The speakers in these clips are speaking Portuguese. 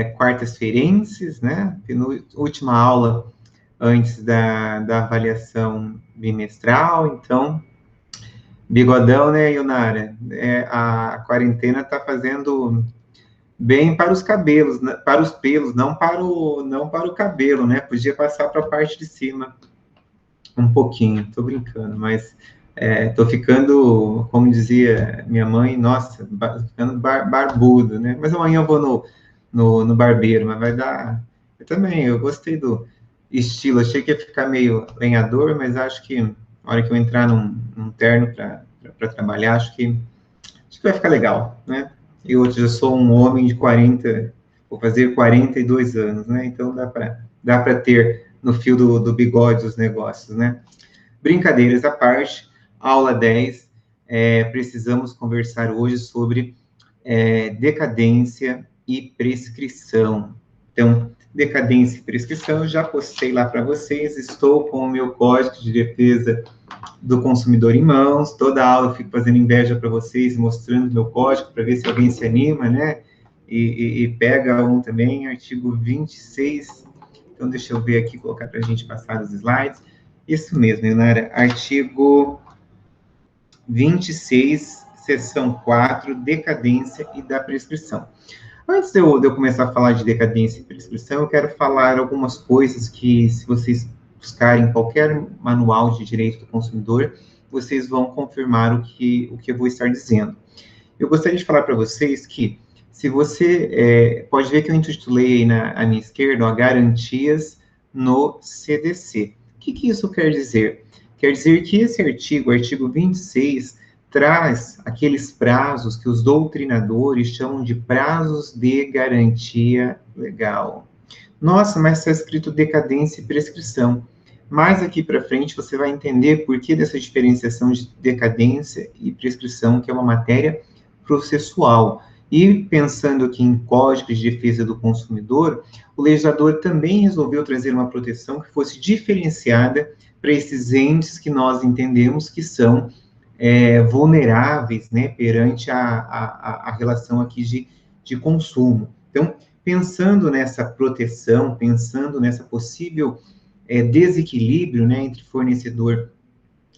quartas-feirenses, né? Última aula antes da avaliação bimestral, então, bigodão, né, Yunara? A quarentena está fazendo bem para os cabelos, né? Para os pelos, não para o cabelo, né? Podia passar para a parte de cima um pouquinho, tô brincando, mas tô ficando, como dizia minha mãe, nossa, ficando barbudo, né? Mas amanhã eu vou no barbeiro, mas vai dar. Eu também, eu gostei do estilo, achei que ia ficar meio lenhador, mas acho que na hora que eu entrar num terno para trabalhar, acho que vai ficar legal, né? E hoje eu sou um homem de 40, vou fazer 42 anos, né? Então dá para ter no fio do bigode os negócios, né? Brincadeiras à parte, aula 10, precisamos conversar hoje sobre decadência e prescrição. Então, decadência e prescrição, eu já postei lá para vocês, estou com o meu código de defesa do consumidor em mãos, toda aula eu fico fazendo inveja para vocês, mostrando meu código, para ver se alguém se anima, né? E pega um também, artigo 26, então deixa eu ver aqui, colocar para a gente passar os slides. Isso mesmo, Leonara, artigo 26, seção 4, decadência e da prescrição. Antes de eu começar a falar de decadência e prescrição, eu quero falar algumas coisas que, se vocês buscarem qualquer manual de direito do consumidor, vocês vão confirmar o que eu vou estar dizendo. Eu gostaria de falar para vocês que, se você pode ver que eu intitulei aí à minha esquerda, ó, garantias no CDC. O que isso quer dizer? Quer dizer que esse artigo, o artigo 26, traz aqueles prazos que os doutrinadores chamam de prazos de garantia legal. Nossa, mas está escrito decadência e prescrição. Mais aqui para frente você vai entender por que dessa diferenciação de decadência e prescrição, que é uma matéria processual. E pensando aqui em Código de Defesa do Consumidor, o legislador também resolveu trazer uma proteção que fosse diferenciada para esses entes que nós entendemos que são vulneráveis, né, perante a relação aqui de consumo. Então, pensando nessa proteção, pensando nessa possível desequilíbrio, né, entre fornecedor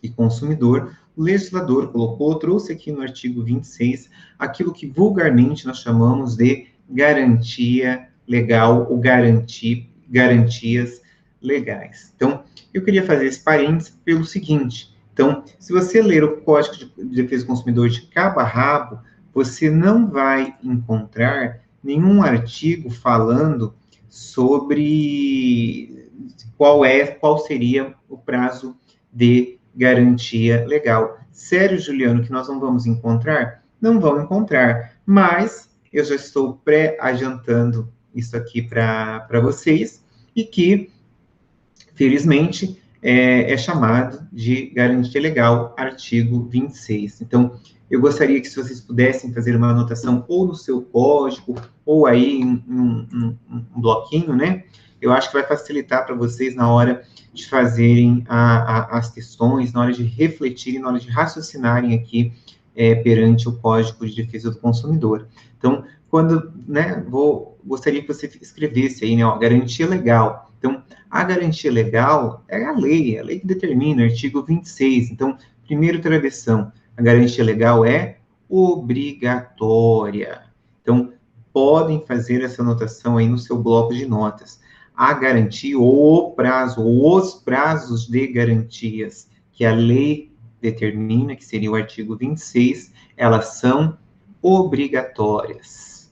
e consumidor, o legislador trouxe aqui no artigo 26, aquilo que vulgarmente nós chamamos de garantia legal ou garantias legais. Então, eu queria fazer esse parênteses pelo seguinte. Então, se você ler o Código de Defesa do Consumidor de cabo a rabo, você não vai encontrar nenhum artigo falando sobre qual seria o prazo de garantia legal. Sério, Juliano, que nós não vamos encontrar? Não vamos encontrar, mas eu já estou pré-adiantando isso aqui para vocês, e que, felizmente, é chamado de garantia legal, artigo 26. Então, eu gostaria que, se vocês pudessem fazer uma anotação ou no seu código, ou aí em um bloquinho, né? Eu acho que vai facilitar para vocês na hora de fazerem as questões, na hora de refletirem, na hora de raciocinarem aqui perante o Código de Defesa do Consumidor. Então, gostaria que você escrevesse aí, né, ó, garantia legal. Então, a garantia legal é a lei que determina, artigo 26. Então, primeiro travessão, a garantia legal é obrigatória. Então, podem fazer essa anotação aí no seu bloco de notas. A garantia, os prazos de garantias que a lei determina, que seria o artigo 26, elas são obrigatórias.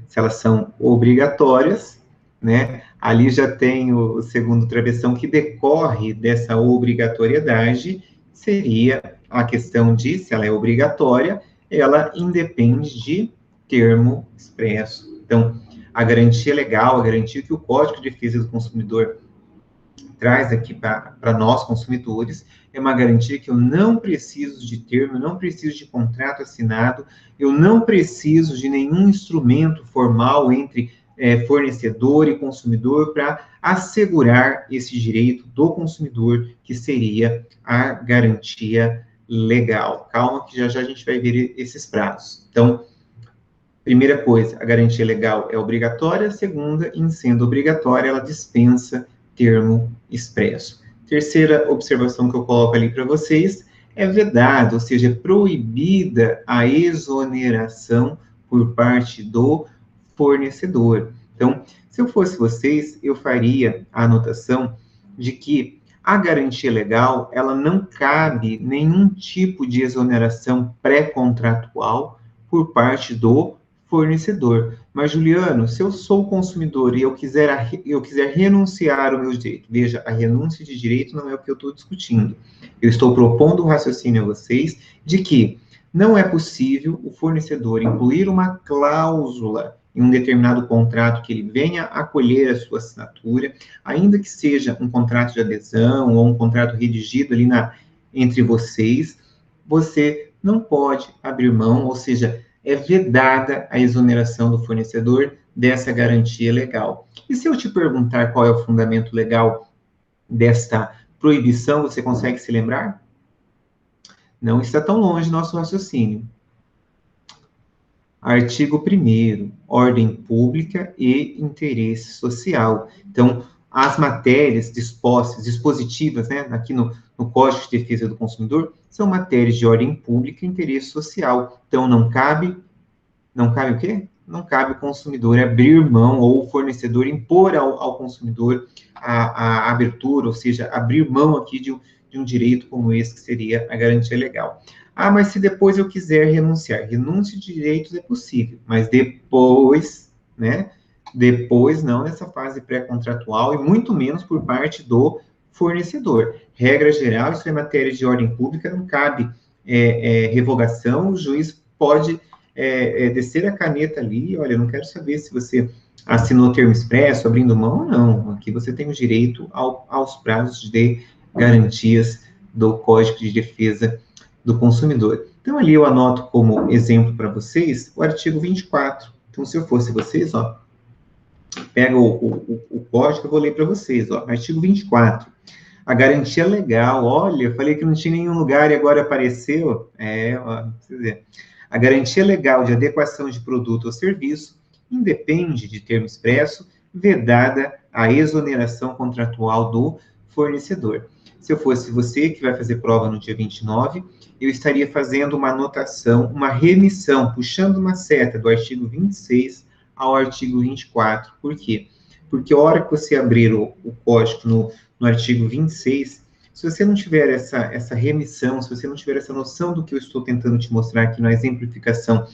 Se elas são obrigatórias, né, ali já tem o segundo travessão que decorre dessa obrigatoriedade, seria a questão de, se ela é obrigatória, ela independe de termo expresso. Então, a garantia legal, a garantia que o Código de Defesa do Consumidor traz aqui para nós, consumidores, é uma garantia que eu não preciso de termo, eu não preciso de contrato assinado, eu não preciso de nenhum instrumento formal entre fornecedor e consumidor para assegurar esse direito do consumidor, que seria a garantia legal. Calma que já a gente vai ver esses prazos. Então, primeira coisa, a garantia legal é obrigatória. Segunda, em sendo obrigatória, ela dispensa termo expresso. Terceira observação que eu coloco ali para vocês, é vedado, ou seja, é proibida a exoneração por parte do fornecedor. Então, se eu fosse vocês, eu faria a anotação de que a garantia legal, ela não cabe nenhum tipo de exoneração pré-contratual por parte do fornecedor. Mas, Juliano, se eu sou consumidor e eu quiser renunciar ao meu direito, veja, a renúncia de direito não é o que eu estou discutindo. Eu estou propondo um raciocínio a vocês de que não é possível o fornecedor incluir uma cláusula em um determinado contrato que ele venha acolher a sua assinatura, ainda que seja um contrato de adesão ou um contrato redigido ali entre vocês, você não pode abrir mão, ou seja, é vedada a exoneração do fornecedor dessa garantia legal. E se eu te perguntar qual é o fundamento legal desta proibição, você consegue se lembrar? Não está tão longe nosso raciocínio. Artigo 1º, ordem pública e interesse social. Então, as matérias dispositivas, né, aqui no Código de Defesa do Consumidor, são matérias de ordem pública e interesse social. Então, não cabe o quê? Não cabe o consumidor abrir mão ou o fornecedor impor ao consumidor a abertura, ou seja, abrir mão aqui de um direito como esse, que seria a garantia legal. Ah, mas se depois eu quiser renunciar, renúncia de direitos é possível, mas depois, né? Depois, não nessa fase pré-contratual e muito menos por parte do fornecedor. Regra geral, isso é matéria de ordem pública, não cabe revogação, o juiz pode descer a caneta ali, olha, eu não quero saber se você assinou termo expresso, abrindo mão ou não. Aqui você tem o direito aos prazos de garantias do Código de Defesa do Consumidor. Então, ali eu anoto como exemplo para vocês o artigo 24. Então, se eu fosse vocês, ó, pega o código, eu vou ler para vocês, ó, artigo 24. A garantia legal, olha, eu falei que não tinha nenhum lugar e agora apareceu. Ó, vocês verem. A garantia legal de adequação de produto ou serviço independe de termo expresso, vedada a exoneração contratual do fornecedor. Se eu fosse você, que vai fazer prova no dia 29, eu estaria fazendo uma anotação, uma remissão, puxando uma seta do artigo 26 ao artigo 24. Por quê? Porque a hora que você abrir o código no artigo 26, se você não tiver essa remissão, se você não tiver essa noção do que eu estou tentando te mostrar aqui na exemplificação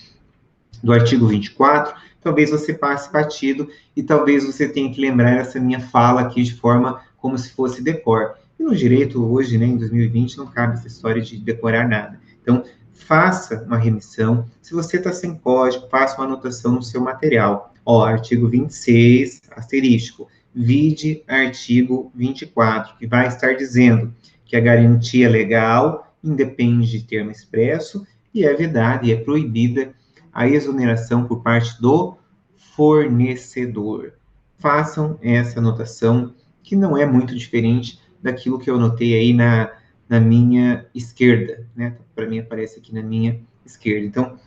do artigo 24, talvez você passe batido e talvez você tenha que lembrar essa minha fala aqui de forma como se fosse decor. E no direito, hoje, né, em 2020, não cabe essa história de decorar nada. Então, faça uma remissão. Se você está sem código, faça uma anotação no seu material. Ó, artigo 26, asterístico. Vide artigo 24, que vai estar dizendo que a garantia legal independe de termo expresso e é vedada e é proibida a exoneração por parte do fornecedor. Façam essa anotação, que não é muito diferente daquilo que eu anotei aí na minha esquerda, né? Para mim aparece aqui na minha esquerda. Então,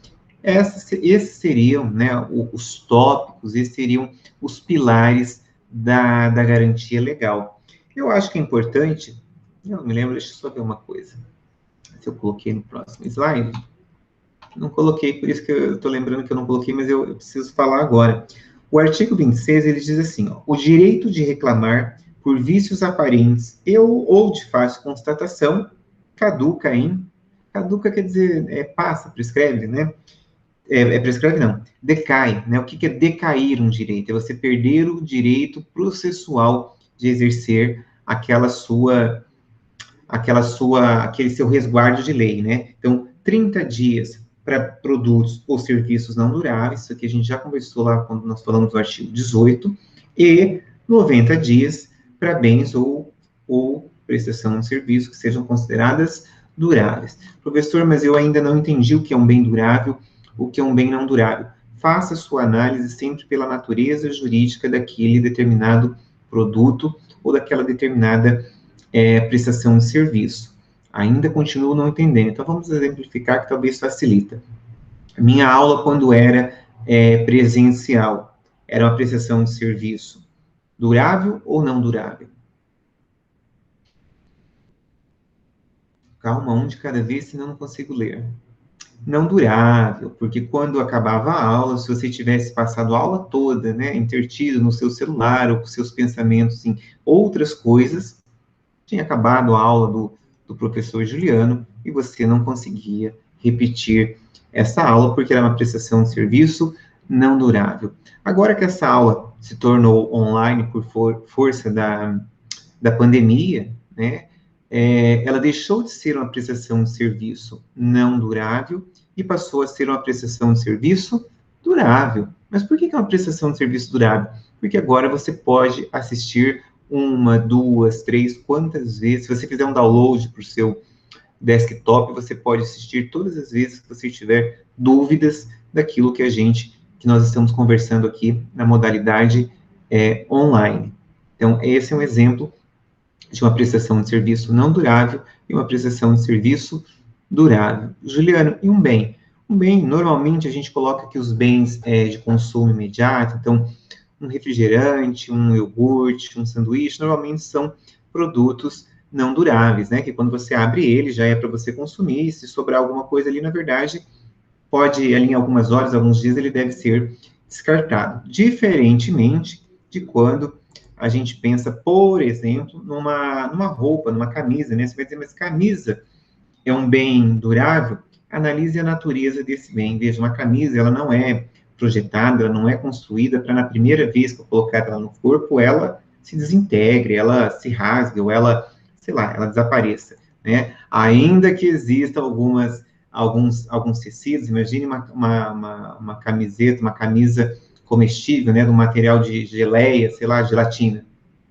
esses seriam, né, os tópicos, esses seriam os pilares da garantia legal. Eu acho que é importante, eu não me lembro, deixa eu só ver uma coisa. Se eu coloquei no próximo slide, não coloquei, por isso que eu estou lembrando que eu não coloquei, mas eu preciso falar agora. O artigo 26, ele diz assim, ó, o direito de reclamar por vícios aparentes ou de fácil constatação caduca quer dizer, passa, prescreve, né? Prescreve não, decai, né? O que é decair um direito? É você perder o direito processual de exercer aquele seu resguardo de lei, né? Então, 30 dias para produtos ou serviços não duráveis, isso aqui a gente já conversou lá quando nós falamos do artigo 18, e 90 dias para bens ou prestação de serviço que sejam consideradas duráveis. Professor, mas eu ainda não entendi o que é um bem durável, o que é um bem não durável. Faça sua análise sempre pela natureza jurídica daquele determinado produto ou daquela determinada prestação de serviço. Ainda continuo não entendendo. Então, vamos exemplificar que talvez facilita. Minha aula, quando era presencial, era uma prestação de serviço durável ou não durável? Calma, um de cada vez, senão não consigo ler. Não durável, porque quando acabava a aula, se você tivesse passado a aula toda, né, intertido no seu celular ou com seus pensamentos em outras coisas, tinha acabado a aula do professor Juliano e você não conseguia repetir essa aula porque era uma prestação de serviço não durável. Agora que essa aula se tornou online por força da pandemia, né, ela deixou de ser uma prestação de serviço não durável e passou a ser uma prestação de serviço durável. Mas por que é uma prestação de serviço durável? Porque agora você pode assistir uma, duas, três, quantas vezes. Se você fizer um download para o seu desktop, você pode assistir todas as vezes que você tiver dúvidas daquilo que nós estamos conversando aqui na modalidade online. Então, esse é um exemplo de uma prestação de serviço não durável e uma prestação de serviço durável. Juliano, e um bem? Um bem, normalmente a gente coloca aqui os bens de consumo imediato, então um refrigerante, um iogurte, um sanduíche, normalmente são produtos não duráveis, né? Que quando você abre ele, já é para você consumir, e se sobrar alguma coisa ali, na verdade, pode, ali em algumas horas, alguns dias, ele deve ser descartado. Diferentemente de quando a gente pensa, por exemplo, numa roupa, numa camisa, né? Você vai dizer, mas camisa é um bem durável? Analise a natureza desse bem. Veja, uma camisa, ela não é projetada, ela não é construída para, na primeira vez que eu colocar ela no corpo, ela se desintegre, ela se rasgue, ou ela, sei lá, ela desapareça, né? Ainda que existam alguns tecidos, imagine uma camiseta, uma camisa comestível, né, do material de geleia, sei lá, gelatina,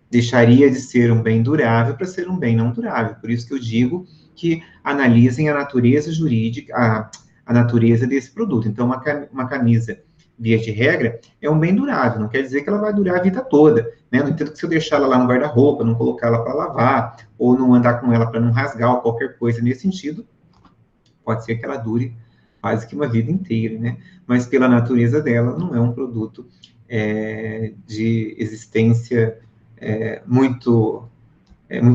deixaria de ser um bem durável para ser um bem não durável. Por isso que eu digo que analisem a natureza jurídica, a natureza desse produto. Então, uma camisa, via de regra, é um bem durável, não quer dizer que ela vai durar a vida toda, né? No entanto, que se eu deixar ela lá no guarda-roupa, não colocar ela para lavar, ou não andar com ela para não rasgar, ou qualquer coisa nesse sentido, pode ser que ela dure quase que uma vida inteira, né? Mas pela natureza dela, não é um produto de existência muito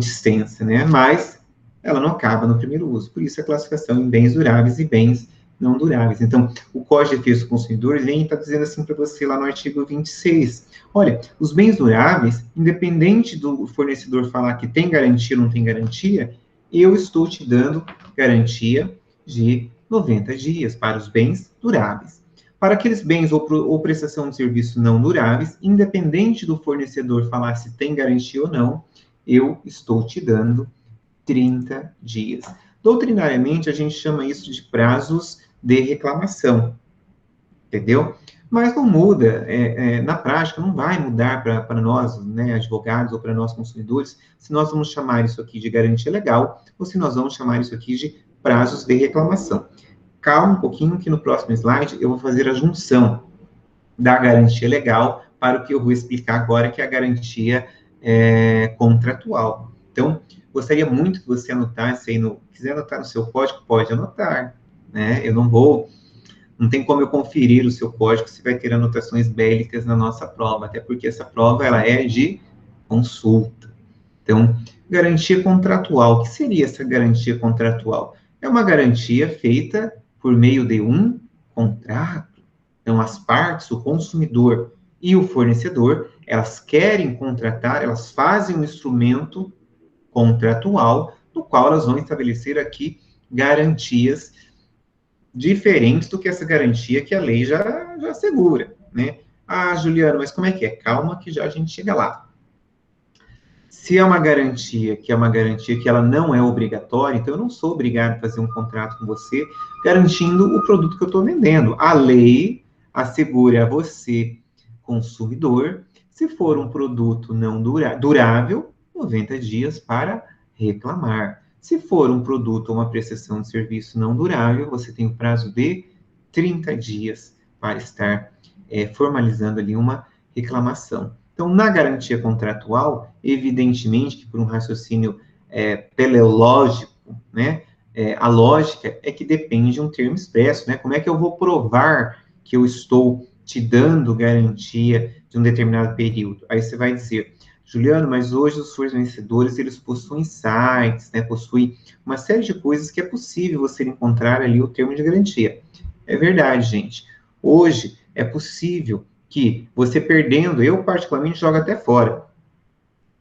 extensa, né? Mas ela não acaba no primeiro uso. Por isso a classificação em bens duráveis e bens não duráveis. Então, o Código de Defesa do Consumidor vem e está dizendo assim para você lá no artigo 26. Olha, os bens duráveis, independente do fornecedor falar que tem garantia ou não tem garantia, eu estou te dando garantia de 90 dias para os bens duráveis. Para aqueles bens ou prestação de serviço não duráveis, independente do fornecedor falar se tem garantia ou não, eu estou te dando 30 dias. Doutrinariamente, a gente chama isso de prazos de reclamação, entendeu? Mas não muda, na prática, não vai mudar para nós, né, advogados, ou para nós consumidores, se nós vamos chamar isso aqui de garantia legal, ou se nós vamos chamar isso aqui de prazos de reclamação. Calma um pouquinho, que no próximo slide eu vou fazer a junção da garantia legal para o que eu vou explicar agora, que é a garantia contratual. Então, gostaria muito que você anotasse aí, quiser anotar no seu código, pode anotar, né? Não tem como eu conferir o seu código se vai ter anotações bélicas na nossa prova, até porque essa prova, ela é de consulta. Então, garantia contratual. O que seria essa garantia contratual? É uma garantia feita por meio de um contrato. Então, as partes, o consumidor e o fornecedor, elas querem contratar, elas fazem um instrumento contratual, no qual elas vão estabelecer aqui garantias diferentes do que essa garantia que a lei já assegura, né? Ah, Juliano, mas como é que é? Calma que já a gente chega lá. Se é uma garantia que ela não é obrigatória, então eu não sou obrigado a fazer um contrato com você garantindo o produto que eu estou vendendo. A lei assegura a você, consumidor, se for um produto não durável, 90 dias para reclamar. Se for um produto ou uma prestação de serviço não durável, você tem o prazo de 30 dias para estar formalizando ali uma reclamação. Então, na garantia contratual, evidentemente que por um raciocínio teleológico, né, a lógica é que depende de um termo expresso, né? Como é que eu vou provar que eu estou te dando garantia de um determinado período. Aí você vai dizer, Juliano, mas hoje os fornecedores, eles possuem sites, né, possuem uma série de coisas que é possível você encontrar ali o termo de garantia. É verdade, gente. Hoje é possível que você perdendo, eu particularmente jogo até fora.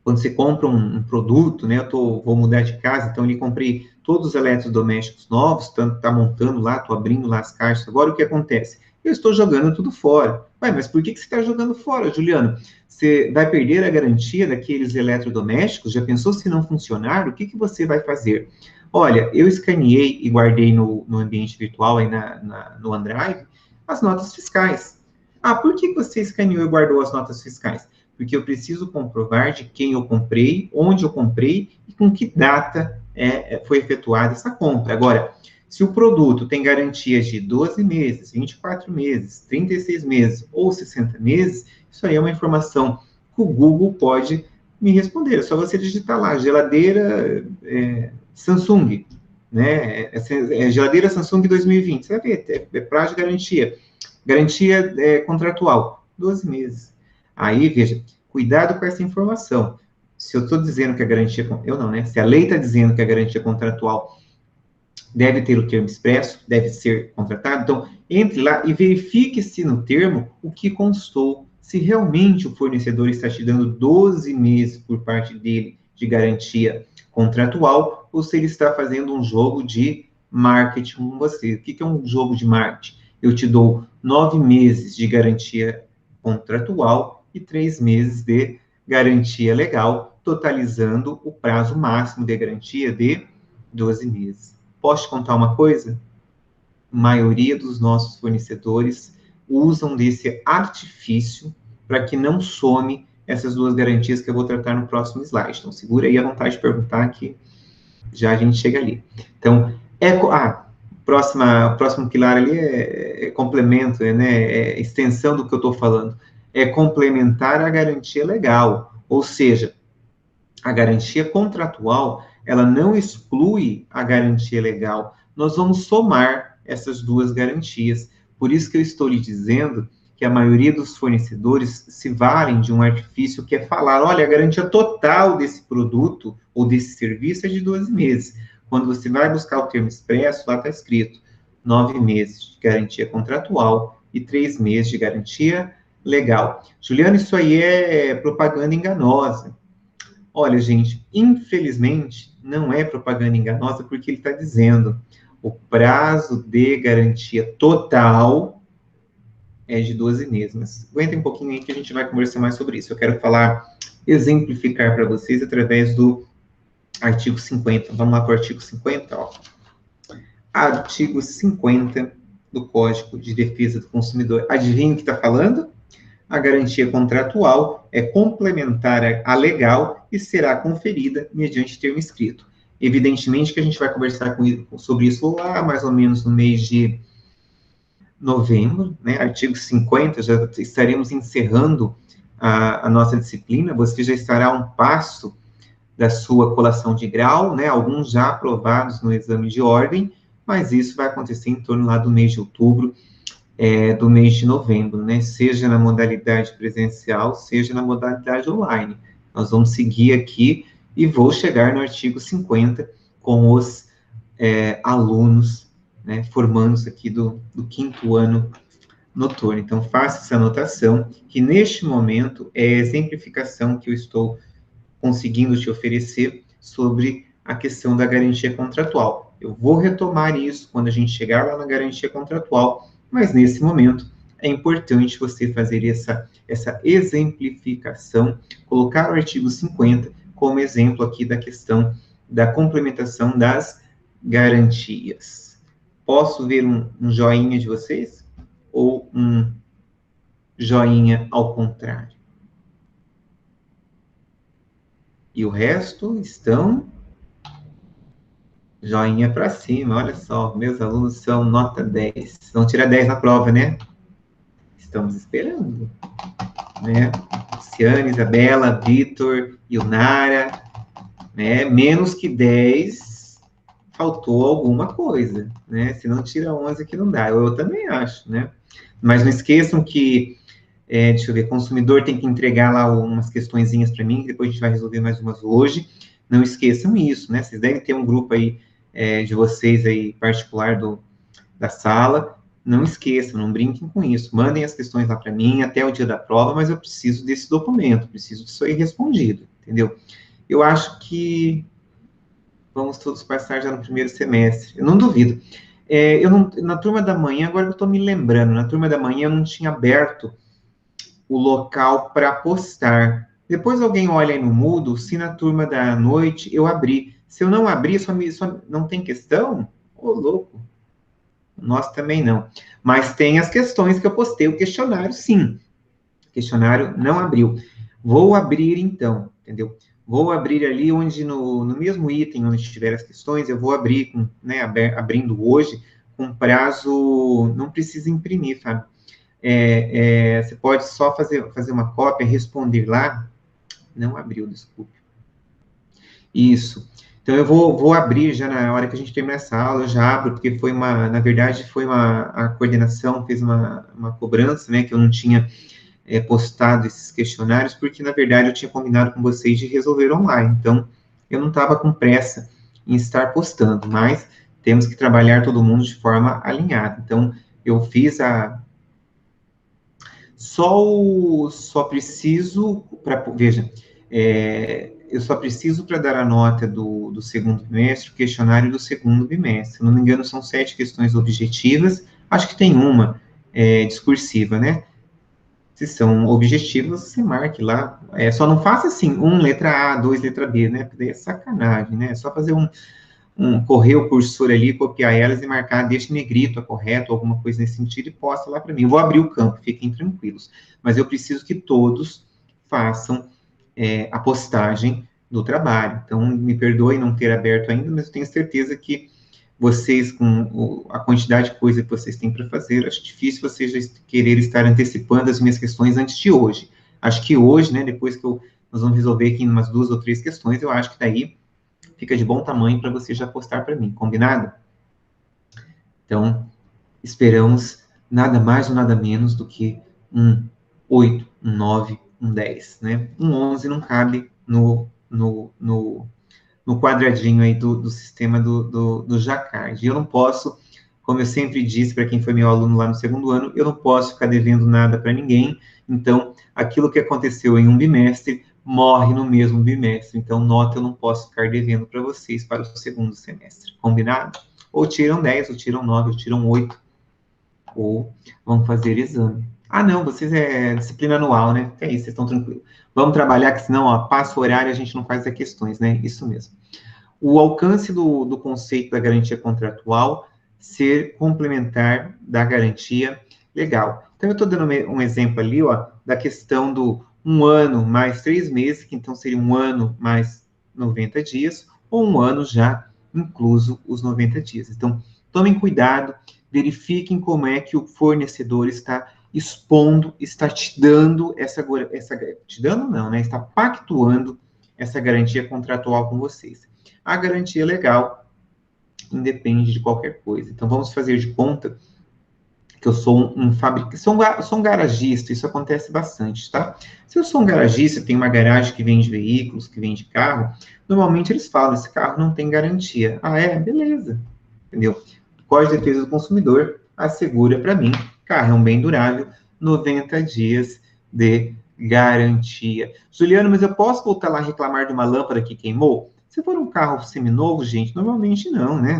Quando você compra um produto, né, vou mudar de casa, então eu comprei todos os eletrodomésticos novos, tá montando lá, tô abrindo lá as caixas. Agora o que acontece? Eu estou jogando tudo fora. Ué, mas por que você está jogando fora, Juliano? Você vai perder a garantia daqueles eletrodomésticos? Já pensou se não funcionar? O que você vai fazer? Olha, eu escaneei e guardei no ambiente virtual, aí no OneDrive, as notas fiscais. Ah, por que você escaneou e guardou as notas fiscais? Porque eu preciso comprovar de quem eu comprei, onde eu comprei e com que data foi efetuada essa compra. Agora, se o produto tem garantias de 12 meses, 24 meses, 36 meses ou 60 meses, isso aí é uma informação que o Google pode me responder. É só você digitar lá, geladeira Samsung, né? Geladeira Samsung 2020, você vai ver, é prazo de garantia. Garantia contratual, 12 meses. Aí, veja, cuidado com essa informação. Se eu estou dizendo que a garantia... Eu não, né? Se a lei está dizendo que a garantia contratual deve ter o termo expresso, deve ser contratado, então, entre lá e verifique se no termo o que constou, se realmente o fornecedor está te dando 12 meses por parte dele de garantia contratual, ou se ele está fazendo um jogo de marketing com você. O que é um jogo de marketing? Eu te dou 9 meses de garantia contratual e 3 meses de garantia legal, totalizando o prazo máximo de garantia de 12 meses. Posso te contar uma coisa? A maioria dos nossos fornecedores usam desse artifício para que não some essas duas garantias que eu vou tratar no próximo slide. Então, segura aí a vontade de perguntar que já a gente chega ali. Então, próximo pilar ali é complemento, né? É extensão do que eu estou falando. É complementar a garantia legal, ou seja, a garantia contratual, ela não exclui a garantia legal. Nós vamos somar essas duas garantias. Por isso que eu estou lhe dizendo que a maioria dos fornecedores se valem de um artifício que é falar, olha, a garantia total desse produto ou desse serviço é de 12 meses. Quando você vai buscar o termo expresso, lá está escrito 9 meses de garantia contratual e 3 meses de garantia legal. Juliano, isso aí é propaganda enganosa. Olha, gente, infelizmente, não é propaganda enganosa, porque ele está dizendo o prazo de garantia total é de 12 meses. Mas aguentem um pouquinho aí que a gente vai conversar mais sobre isso. Eu quero exemplificar para vocês através do artigo 50. Vamos lá para o artigo 50, ó. Artigo 50 do Código de Defesa do Consumidor. Adivinha o que está falando? A garantia contratual é complementar à legal e será conferida mediante termo escrito. Evidentemente que a gente vai conversar sobre isso lá mais ou menos no mês de novembro, né? Artigo 50, já estaremos encerrando a nossa disciplina, você já estará a um passo da sua colação de grau, né? Alguns já aprovados no exame de ordem, mas isso vai acontecer em torno lá do mês de outubro, do mês de novembro, né? Seja na modalidade presencial, seja na modalidade online. Nós vamos seguir aqui e vou chegar no artigo 50 com os alunos, né, formandos aqui do 5º ano noturno. Então, faça essa anotação, que neste momento é a exemplificação que eu estou conseguindo te oferecer sobre a questão da garantia contratual. Eu vou retomar isso quando a gente chegar lá na garantia contratual, mas nesse momento é importante você fazer essa exemplificação, colocar o artigo 50 como exemplo aqui da questão da complementação das garantias. Posso ver um joinha de vocês? Ou um joinha ao contrário? E o resto estão joinha para cima. Olha só, meus alunos são nota 10. Vão tirar 10 na prova, né? Estamos esperando, né? Luciane, Isabela, Vitor, Ilnara, né? Menos que 10, faltou alguma coisa, né? Se não tira 11 que não dá. Eu também acho, né? Mas não esqueçam que, deixa eu ver, consumidor tem que entregar lá umas questõezinhas para mim, que depois a gente vai resolver mais umas hoje. Não esqueçam isso, né? Vocês devem ter um grupo aí de vocês aí, particular da sala. Não esqueçam, não brinquem com isso. Mandem as questões lá para mim até o dia da prova, mas eu preciso desse documento, preciso disso aí respondido, entendeu? Eu acho que vamos todos passar já no primeiro semestre. Eu não duvido. Na turma da manhã, agora que eu estou me lembrando, na turma da manhã eu não tinha aberto o local para postar. Depois alguém olha aí no Moodle, se na turma da noite eu abri. Se eu não abrir, só não tem questão? Ô, louco. Nós também não. Mas tem as questões que eu postei, o questionário, sim. O questionário não abriu. Vou abrir, então, entendeu? Vou abrir ali onde, no mesmo item onde tiver as questões, eu vou abrir, né, abrindo hoje, com prazo, não precisa imprimir, Fábio. Você pode só fazer uma cópia, responder lá. Não abriu, desculpe. Isso. Então, eu vou abrir já na hora que a gente terminar essa aula, eu já abro, porque na verdade, a coordenação fez uma cobrança, né, que eu não tinha postado esses questionários, porque, na verdade, eu tinha combinado com vocês de resolver online. Então, eu não estava com pressa em estar postando, mas temos que trabalhar todo mundo de forma alinhada. Então, eu fiz só preciso, veja, eu só preciso para dar a nota do segundo bimestre, o questionário do segundo bimestre. Se não me engano, são 7 questões objetivas, acho que tem uma discursiva, né? Se são objetivos, você marque lá. Só não faça assim, letra A, 2, letra B, né? Porque daí é sacanagem, né? É só fazer correr o cursor ali, copiar elas e marcar, deixa em negrito, a correto, alguma coisa nesse sentido, e posta lá para mim. Eu vou abrir o campo, fiquem tranquilos. Mas eu preciso que todos façam a postagem do trabalho. Então, me perdoe não ter aberto ainda, mas eu tenho certeza que vocês, com a quantidade de coisa que vocês têm para fazer, acho difícil vocês já querer estar antecipando as minhas questões antes de hoje. Acho que hoje, né, depois que nós vamos resolver aqui umas 2 ou 3 questões, eu acho que daí fica de bom tamanho para você já postar para mim, combinado? Então, esperamos nada mais ou nada menos do que um 8, um 9, um 10, né? Um 11 não cabe no quadradinho aí do sistema do Jacquard. E eu não posso, como eu sempre disse para quem foi meu aluno lá no segundo ano, eu não posso ficar devendo nada para ninguém. Então, aquilo que aconteceu em um bimestre morre no mesmo bimestre. Então, nota eu não posso ficar devendo para vocês para o segundo semestre. Combinado? Ou tiram 10, ou tiram 9, ou tiram 8, ou vão fazer exame. Ah, não, vocês disciplina anual, né? É isso, vocês estão tranquilos. Vamos trabalhar, que senão, passa o horário, a gente não faz as questões, né? Isso mesmo. O alcance do conceito da garantia contratual ser complementar da garantia legal. Então, eu estou dando um exemplo ali, da questão do 1 ano mais 3 meses, que então seria 1 ano mais 90 dias, ou 1 ano já incluso os 90 dias. Então, tomem cuidado, verifiquem como é que o fornecedor está expondo, está te dando te dando não, né? Está pactuando essa garantia contratual com vocês. A garantia legal independe de qualquer coisa. Então, vamos fazer de conta que eu sou um fabricante, sou um garagista, isso acontece bastante, tá? Se eu sou um garagista, tenho uma garagem que vende veículos, que vende carro, normalmente eles falam, esse carro não tem garantia. Ah, beleza, entendeu? O Código de Defesa do Consumidor assegura para mim, carro é um bem durável, 90 dias de garantia. Juliano, mas eu posso voltar lá reclamar de uma lâmpada que queimou? Se for um carro seminovo, gente, normalmente não, né?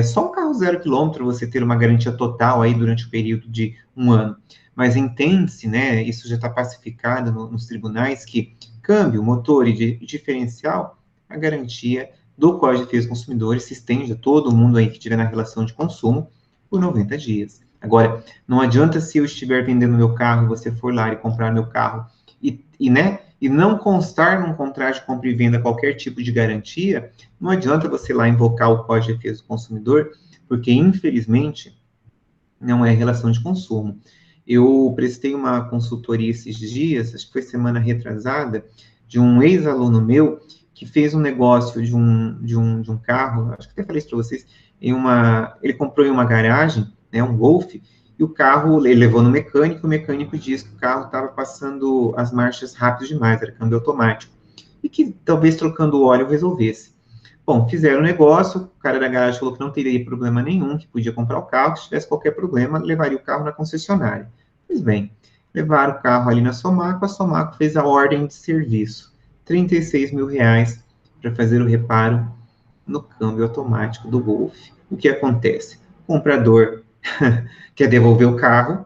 Só um carro 0 quilômetro você ter uma garantia total aí durante o período de 1 ano. Mas entende-se, né? Isso já está pacificado nos tribunais que câmbio, motor e diferencial, a garantia do Código de Defesa dos Consumidores se estende a todo mundo aí que estiver na relação de consumo por 90 dias. Agora, não adianta se eu estiver vendendo meu carro e você for lá e comprar meu carro e não constar num contrato de compra e venda qualquer tipo de garantia, não adianta você lá invocar o Código de Defesa do Consumidor, porque, infelizmente, não é relação de consumo. Eu prestei uma consultoria esses dias, acho que foi semana retrasada, de um ex-aluno meu que fez um negócio de um carro, acho que até falei isso para vocês, ele comprou em uma garagem, né, um Golf, e o carro, ele levou no mecânico, o mecânico disse que o carro estava passando as marchas rápido demais, era câmbio automático, e que talvez trocando o óleo resolvesse. Bom, fizeram o negócio, o cara da garagem falou que não teria problema nenhum, que podia comprar o carro, se tivesse qualquer problema, levaria o carro na concessionária. Pois bem, levaram o carro ali na Somaco, a Somaco fez a ordem de serviço, R$ 36.000 para fazer o reparo no câmbio automático do Golf. O que acontece? O comprador quer devolver o carro,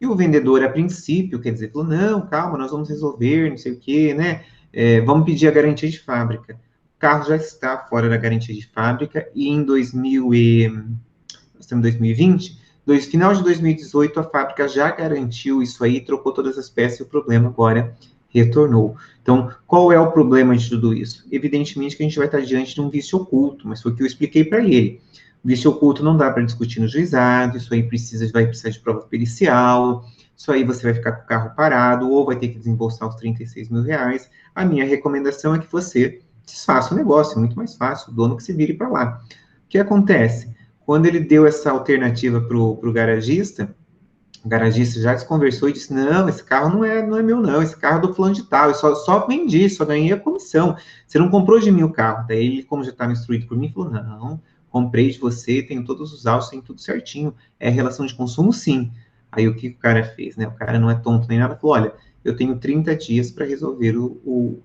e o vendedor, a princípio, quer dizer, falou, não, calma, nós vamos resolver, não sei o quê, né? Vamos pedir a garantia de fábrica. O carro já está fora da garantia de fábrica, e em 2020, final de 2018, a fábrica já garantiu isso aí, trocou todas as peças, e o problema agora retornou. Então, qual é o problema de tudo isso? Evidentemente que a gente vai estar diante de um vício oculto, mas foi o que eu expliquei para ele. O vício oculto não dá para discutir no juizado, isso aí vai precisar de prova pericial, isso aí você vai ficar com o carro parado, ou vai ter que desembolsar os R$ 36.000. A minha recomendação é que você desfaça o negócio, é muito mais fácil, o dono que se vire para lá. O que acontece? Quando ele deu essa alternativa para o garagista, o garagista já desconversou e disse, não, esse carro não é meu não, esse carro é do fulano de tal, eu só vendi, só ganhei a comissão, você não comprou de mim o carro. Daí ele, como já estava instruído por mim, falou, não, comprei de você, tenho todos os autos, tem tudo certinho, é relação de consumo sim. Aí o que o cara fez, né, o cara não é tonto nem nada, falou, olha, eu tenho 30 dias para resolver o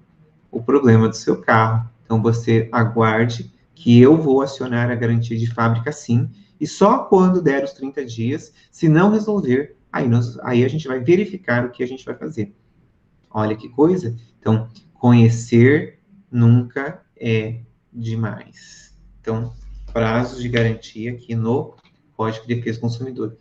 problema do seu carro, então você aguarde que eu vou acionar a garantia de fábrica sim, e só quando der os 30 dias, se não resolver, aí a gente vai verificar o que a gente vai fazer. Olha que coisa. Então, conhecer nunca é demais. Então, prazos de garantia aqui no Código de Defesa do Consumidor.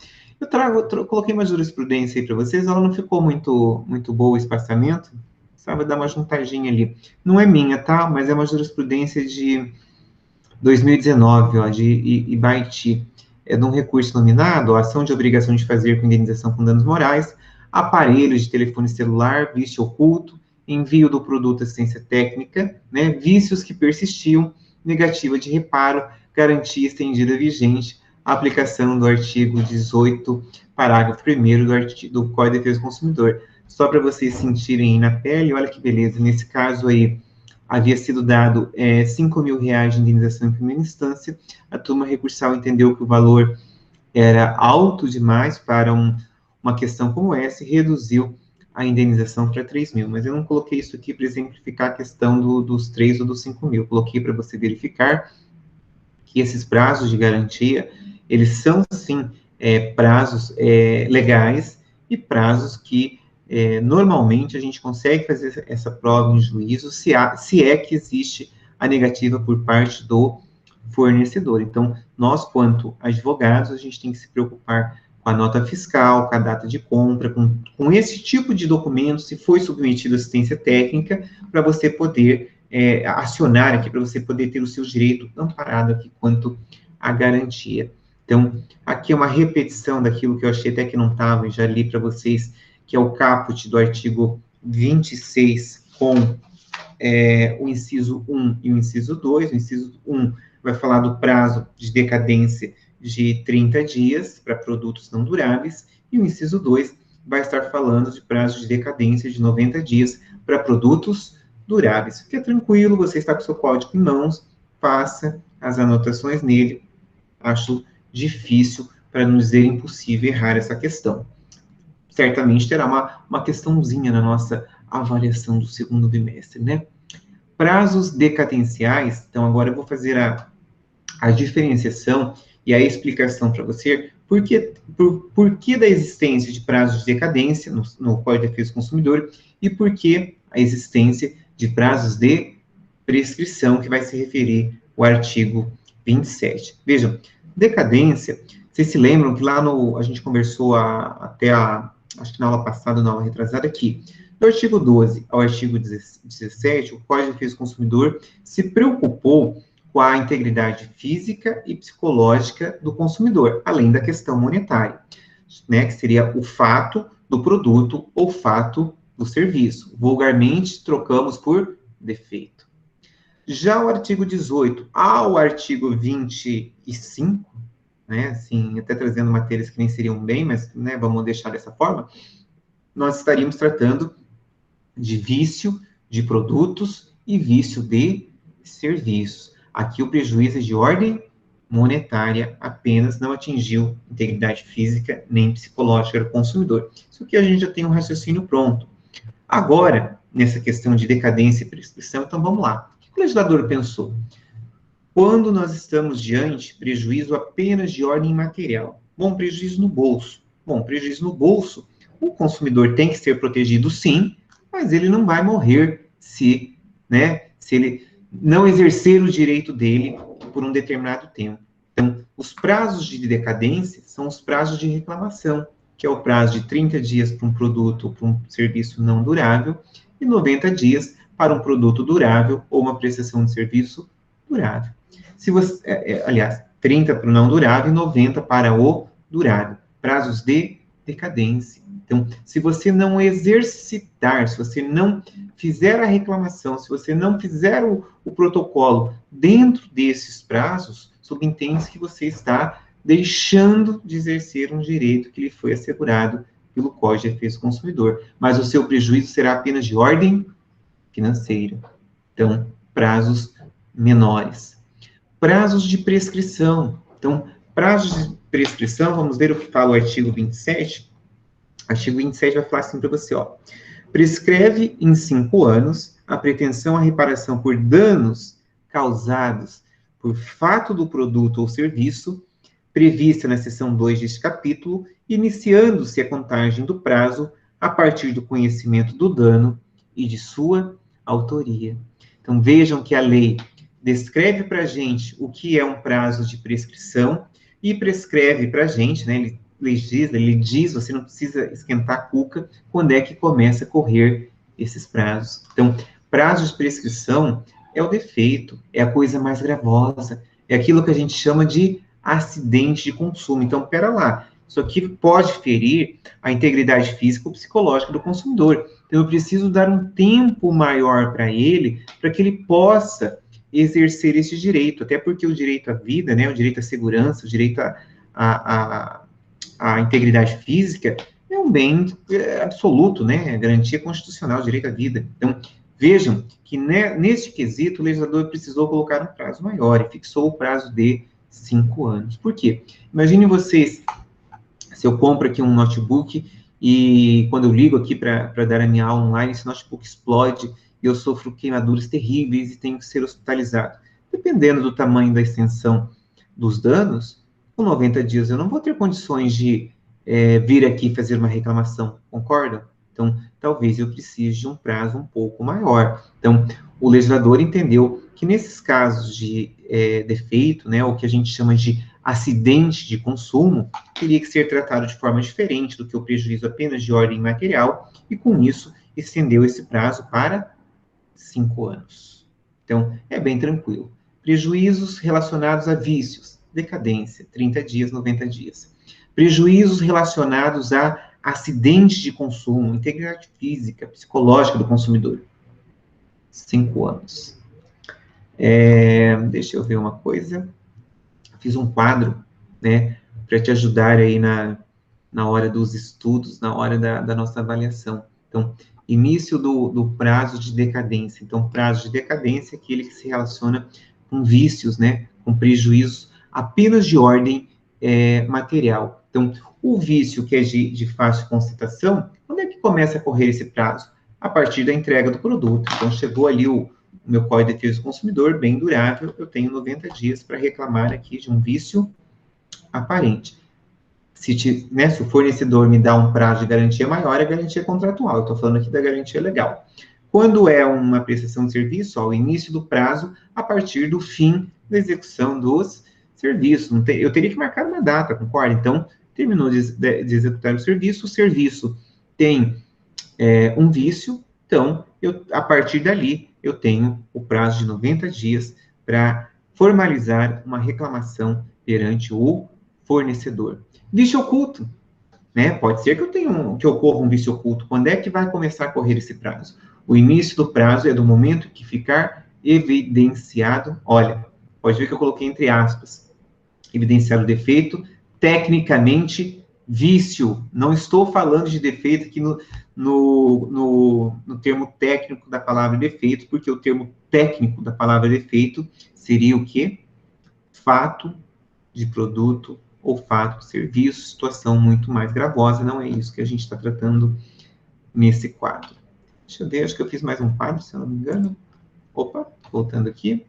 Coloquei uma jurisprudência aí para vocês, ela não ficou muito boa o espaçamento, sabe, dar uma juntadinha ali. Não é minha, tá? Mas é uma jurisprudência de 2019, ó, de Ibaiti. É de um recurso nominado, ação de obrigação de fazer com indenização com danos morais, aparelhos de telefone celular, vício oculto, envio do produto assistência técnica, né, vícios que persistiam, negativa de reparo, garantia estendida vigente, aplicação do artigo 18, parágrafo 1º do Código de Defesa do Consumidor. Só para vocês sentirem aí na pele, olha que beleza, nesse caso aí, havia sido dado R$ 5.000 de indenização em primeira instância, a turma recursal entendeu que o valor era alto demais para uma questão como essa e reduziu a indenização para 3.000, mas eu não coloquei isso aqui para exemplificar a questão dos 3 ou dos 5.000, coloquei para você verificar que esses prazos de garantia, eles são, sim, prazos legais e prazos que normalmente a gente consegue fazer essa prova em juízo se é que existe a negativa por parte do fornecedor. Então, nós, quanto advogados, a gente tem que se preocupar com a nota fiscal, com a data de compra, com esse tipo de documento, se foi submetido à assistência técnica, para você poder acionar aqui, para você poder ter o seu direito amparado aqui quanto à garantia. Então, aqui é uma repetição daquilo que eu achei até que não estava, e já li para vocês, que é o caput do artigo 26, com o inciso 1 e o inciso 2. O inciso 1 vai falar do prazo de decadência de 30 dias para produtos não duráveis, e o inciso 2 vai estar falando de prazo de decadência de 90 dias para produtos duráveis. Fique tranquilo, você está com o seu código em mãos, faça as anotações nele. Acho difícil, para não dizer impossível, errar essa questão. Certamente terá uma questãozinha na nossa avaliação do segundo bimestre, né? Prazos decadenciais, então agora eu vou fazer a diferenciação e a explicação para você por que da existência de prazos de decadência no Código de Defesa do Consumidor e por que a existência de prazos de prescrição, que vai se referir ao artigo 27. Vejam, decadência, vocês se lembram que lá a gente conversou acho que na aula passada, na aula retrasada aqui, do artigo 12 ao artigo 17, o Código de Defesa do Consumidor se preocupou com a integridade física e psicológica do consumidor, além da questão monetária, né, que seria o fato do produto ou fato do serviço. Vulgarmente, trocamos por defeito. Já o artigo 18 ao artigo 25, né, assim, até trazendo matérias que nem seriam bem, mas, né, vamos deixar dessa forma, nós estaríamos tratando de vício de produtos e vício de serviços. Aqui o prejuízo é de ordem monetária apenas, não atingiu integridade física nem psicológica do consumidor. Isso aqui a gente já tem um raciocínio pronto. Agora, nessa questão de decadência e prescrição, então vamos lá. O que o legislador pensou? Quando nós estamos diante prejuízo apenas de ordem material. Bom, prejuízo no bolso. Bom, prejuízo no bolso, o consumidor tem que ser protegido sim, mas ele não vai morrer se, né, se ele não exercer o direito dele por um determinado tempo. Então, os prazos de decadência são os prazos de reclamação, que é o prazo de 30 dias para um produto ou para um serviço não durável e 90 dias para um produto durável ou uma prestação de serviço durável. Se você, aliás, 30 para o não durável e 90 para o durável. Prazos de decadência. Então, se você não exercitar, se você não fizer a reclamação, se você não fizer o protocolo dentro desses prazos, subentende-se que você está deixando de exercer um direito que lhe foi assegurado pelo Código de Defesa do Consumidor. Mas o seu prejuízo será apenas de ordem financeira. Então, prazos menores. Prazos de prescrição. Então, prazos de prescrição, vamos ver o que fala o artigo 27. O artigo 27 vai falar assim para você, ó. Prescreve em 5 anos a pretensão à reparação por danos causados por fato do produto ou serviço, prevista na seção 2 deste capítulo, iniciando-se a contagem do prazo a partir do conhecimento do dano e de sua autoria. Então, vejam que a lei descreve para a gente o que é um prazo de prescrição e prescreve para a gente, né, ele legisla, ele diz, você não precisa esquentar a cuca, quando é que começa a correr esses prazos. Então, prazo de prescrição é o defeito, é a coisa mais gravosa, é aquilo que a gente chama de acidente de consumo. Então, pera lá, isso aqui pode ferir a integridade física ou psicológica do consumidor. Então, eu preciso dar um tempo maior para ele, para que ele possa exercer esse direito, até porque o direito à vida, né, o direito à segurança, o direito à integridade física é um bem absoluto, né, garantia constitucional, direito à vida. Então, vejam que neste quesito o legislador precisou colocar um prazo maior e fixou o prazo de 5 anos. Por quê? Imaginem vocês, se eu compro aqui um notebook e quando eu ligo aqui para dar a minha aula online, esse notebook explode e eu sofro queimaduras terríveis e tenho que ser hospitalizado. Dependendo do tamanho da extensão dos danos, com 90 dias eu não vou ter condições de vir aqui fazer uma reclamação, concordam? Então, talvez eu precise de um prazo um pouco maior. Então, o legislador entendeu que nesses casos de defeito, né, o que a gente chama de acidente de consumo, teria que ser tratado de forma diferente do que o prejuízo apenas de ordem material, e com isso estendeu esse prazo para 5 anos. Então, é bem tranquilo. Prejuízos relacionados a vícios, decadência, 30 dias, 90 dias. Prejuízos relacionados a acidentes de consumo, integridade física, psicológica do consumidor, 5 anos. Deixa eu ver uma coisa. Fiz um quadro, né, para te ajudar aí na hora dos estudos, na hora da nossa avaliação. Então, início do prazo de decadência. Então, prazo de decadência é aquele que se relaciona com vícios, né, com prejuízos apenas de ordem material. Então, o vício que é de fácil constatação, quando é que começa a correr esse prazo? A partir da entrega do produto. Então, chegou ali o meu Código de Defesa do Consumidor, bem durável, eu tenho 90 dias para reclamar aqui de um vício aparente. Se o fornecedor me dá um prazo de garantia maior, é garantia contratual. Eu estou falando aqui da garantia legal. Quando é uma prestação de serviço, o início do prazo, a partir do fim da execução dos serviços. Eu teria que marcar uma data, concorda? Então, terminou de executar o serviço tem um vício, então, a partir dali, eu tenho o prazo de 90 dias para formalizar uma reclamação perante o fornecedor. Vício oculto, né? Pode ser que ocorra um vício oculto. Quando é que vai começar a correr esse prazo? O início do prazo é do momento que ficar evidenciado, olha, pode ver que eu coloquei entre aspas, evidenciar o defeito. Tecnicamente, vício. Não estou falando de defeito aqui no termo técnico da palavra defeito, porque o termo técnico da palavra defeito seria o quê? Fato de produto ou fato de serviço, situação muito mais gravosa. Não é isso que a gente está tratando nesse quadro. Deixa eu ver, acho que eu fiz mais um quadro, se eu não me engano. Opa, voltando aqui.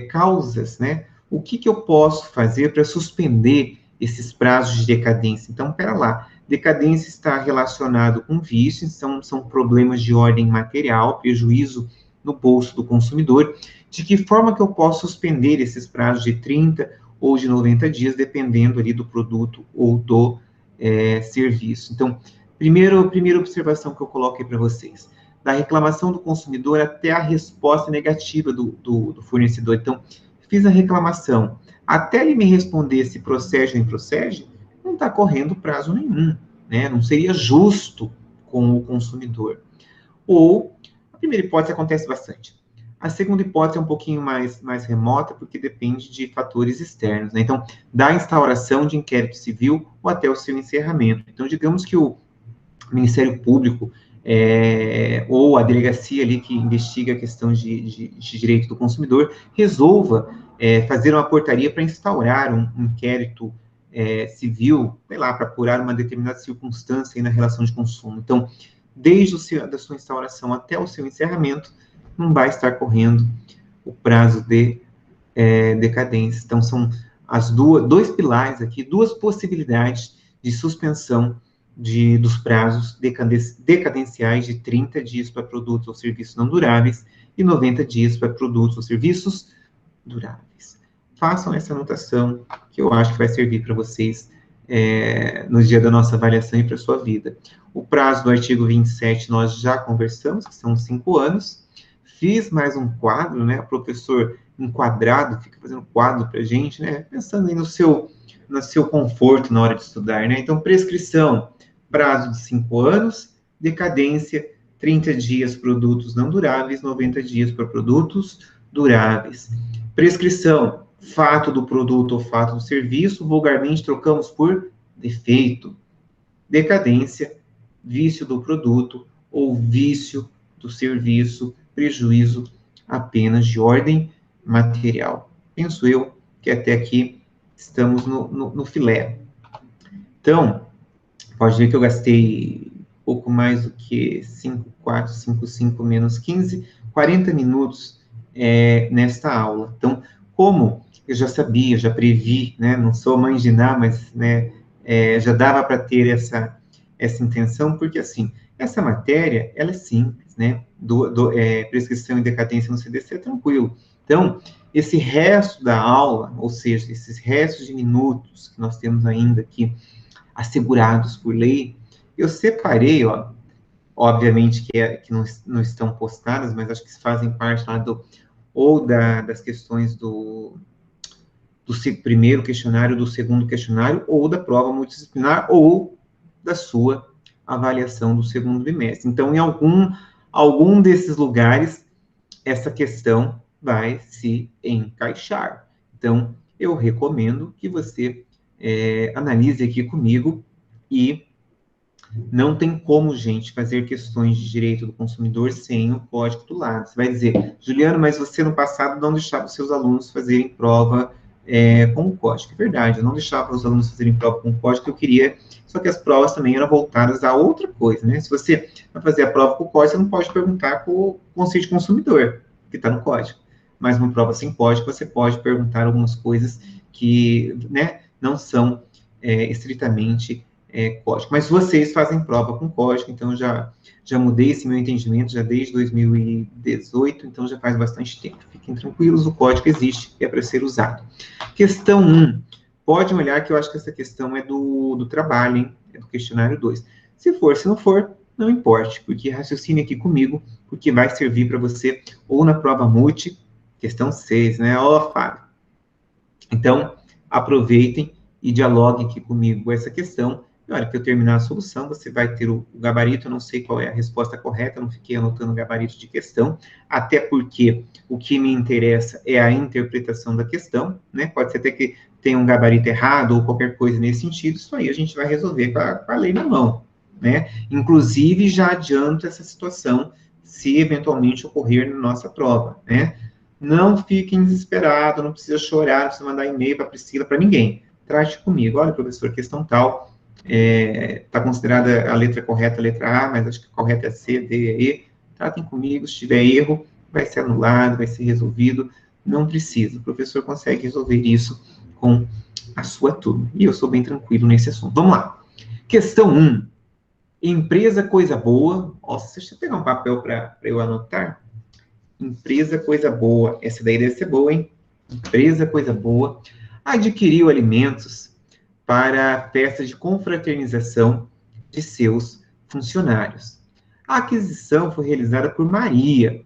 Causas, né? O que eu posso fazer para suspender esses prazos de decadência? Então, pera lá. Decadência está relacionado com vício, são problemas de ordem material, prejuízo no bolso do consumidor. De que forma que eu posso suspender esses prazos de 30 ou de 90 dias, dependendo ali do produto ou do serviço? Então, primeira observação que eu coloquei para vocês. Da reclamação do consumidor até a resposta negativa do fornecedor. Então, fiz a reclamação. Até ele me responder se procede ou não procede, não está correndo prazo nenhum, né? Não seria justo com o consumidor. Ou, a primeira hipótese acontece bastante. A segunda hipótese é um pouquinho mais remota, porque depende de fatores externos, né? Então, da instauração de inquérito civil ou até o seu encerramento. Então, digamos que o Ministério Público ou a delegacia ali que investiga a questão de direito do consumidor, resolva fazer uma portaria para instaurar um inquérito civil, sei lá, para apurar uma determinada circunstância aí na relação de consumo. Então, desde da sua instauração até o seu encerramento, não vai estar correndo o prazo de decadência. Então, são dois pilares aqui, duas possibilidades de suspensão dos prazos decadenciais de 30 dias para produtos ou serviços não duráveis e 90 dias para produtos ou serviços duráveis. Façam essa anotação, que eu acho que vai servir para vocês no dia da nossa avaliação e para a sua vida. O prazo do artigo 27 nós já conversamos, que são 5 anos. Fiz mais um quadro, né? O professor enquadrado fica fazendo quadro para a gente, né? Pensando aí no seu conforto na hora de estudar, né? Então, prescrição, prazo de 5 anos, decadência, 30 dias produtos não duráveis, 90 dias para produtos duráveis. Prescrição, fato do produto ou fato do serviço, vulgarmente trocamos por defeito. Decadência, vício do produto ou vício do serviço, prejuízo apenas de ordem material. Penso eu que até aqui estamos no filé. Então, pode ver que eu gastei pouco mais do que 5 menos 15, 40 minutos nesta aula. Então, como eu já sabia, já previ, né, não sou mãe de Ná, mas né, já dava para ter essa intenção, porque assim, essa matéria, ela é simples, né, prescrição e decadência no CDC é tranquilo. Então, esse resto da aula, ou seja, esses restos de minutos que nós temos ainda aqui, assegurados por lei, eu separei, ó, obviamente que não estão postadas, mas acho que fazem parte lá das questões do primeiro questionário, do segundo questionário, ou da prova multidisciplinar, ou da sua avaliação do segundo bimestre. Então, em algum desses lugares, essa questão vai se encaixar. Então, eu recomendo que você analise aqui comigo, e não tem como, gente, fazer questões de direito do consumidor sem o código do lado. Você vai dizer, Juliano, mas você no passado não deixava os seus alunos fazerem prova com o código. É verdade, eu não deixava os alunos fazerem prova com o código que eu queria, só que as provas também eram voltadas a outra coisa, né? Se você vai fazer a prova com o código, você não pode perguntar com o conceito de consumidor, que está no código. Mas uma prova sem código, você pode perguntar algumas coisas que, né, não são estritamente código. Mas vocês fazem prova com código, então já mudei esse meu entendimento, já desde 2018, então já faz bastante tempo. Fiquem tranquilos, o código existe e é para ser usado. Questão 1. Pode olhar que eu acho que essa questão é do trabalho, hein? É do questionário 2. Se não for, não importe, porque raciocine aqui comigo, porque vai servir para você ou na prova multi, questão 6, né? Ó, Fábio. Então, aproveitem e dialoguem aqui comigo essa questão, Na hora que eu terminar a solução, você vai ter o gabarito, eu não sei qual é a resposta correta, não fiquei anotando o gabarito de questão, até porque o que me interessa é a interpretação da questão, né? Pode ser até que tenha um gabarito errado ou qualquer coisa nesse sentido, isso aí a gente vai resolver com a lei na mão, né? Inclusive, já adianto essa situação se eventualmente ocorrer na nossa prova, né? Não fiquem desesperados, não precisa chorar, não precisa mandar e-mail para a Priscila, para ninguém. Trate comigo, olha, professor, questão tal, está considerada a letra correta, a letra A, mas acho que a correta é C, D, E. Tratem comigo, se tiver erro, vai ser anulado, vai ser resolvido. Não precisa, o professor consegue resolver isso com a sua turma. E eu sou bem tranquilo nesse assunto. Vamos lá. Questão 1. Empresa coisa boa. Nossa, deixa eu pegar um papel para eu anotar. Empresa coisa boa. Essa daí deve ser boa, hein? Empresa coisa boa. Adquiriu alimentos para festas de confraternização de seus funcionários. A aquisição foi realizada por Maria,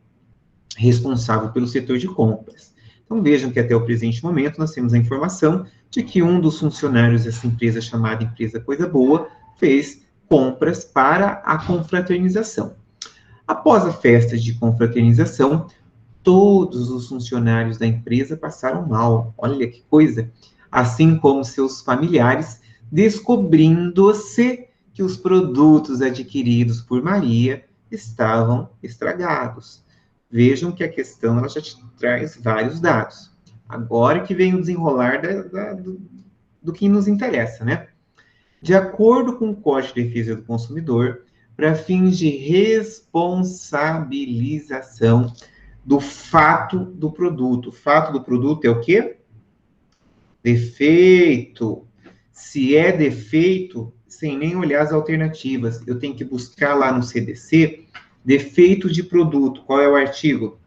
responsável pelo setor de compras. Então, vejam que até o presente momento nós temos a informação de que um dos funcionários dessa empresa, chamada Empresa Coisa Boa, fez compras para a confraternização. Após a festa de confraternização, todos os funcionários da empresa passaram mal. Olha que coisa! Assim como seus familiares, descobrindo-se que os produtos adquiridos por Maria estavam estragados. Vejam que a questão ela já te traz vários dados. Agora que vem o desenrolar do que nos interessa, né? De acordo com o Código de Defesa do Consumidor, para fins de responsabilização do fato do produto. O fato do produto é o quê? Defeito. Se é defeito, sem nem olhar as alternativas, eu tenho que buscar lá no CDC, defeito de produto. Qual é o artigo?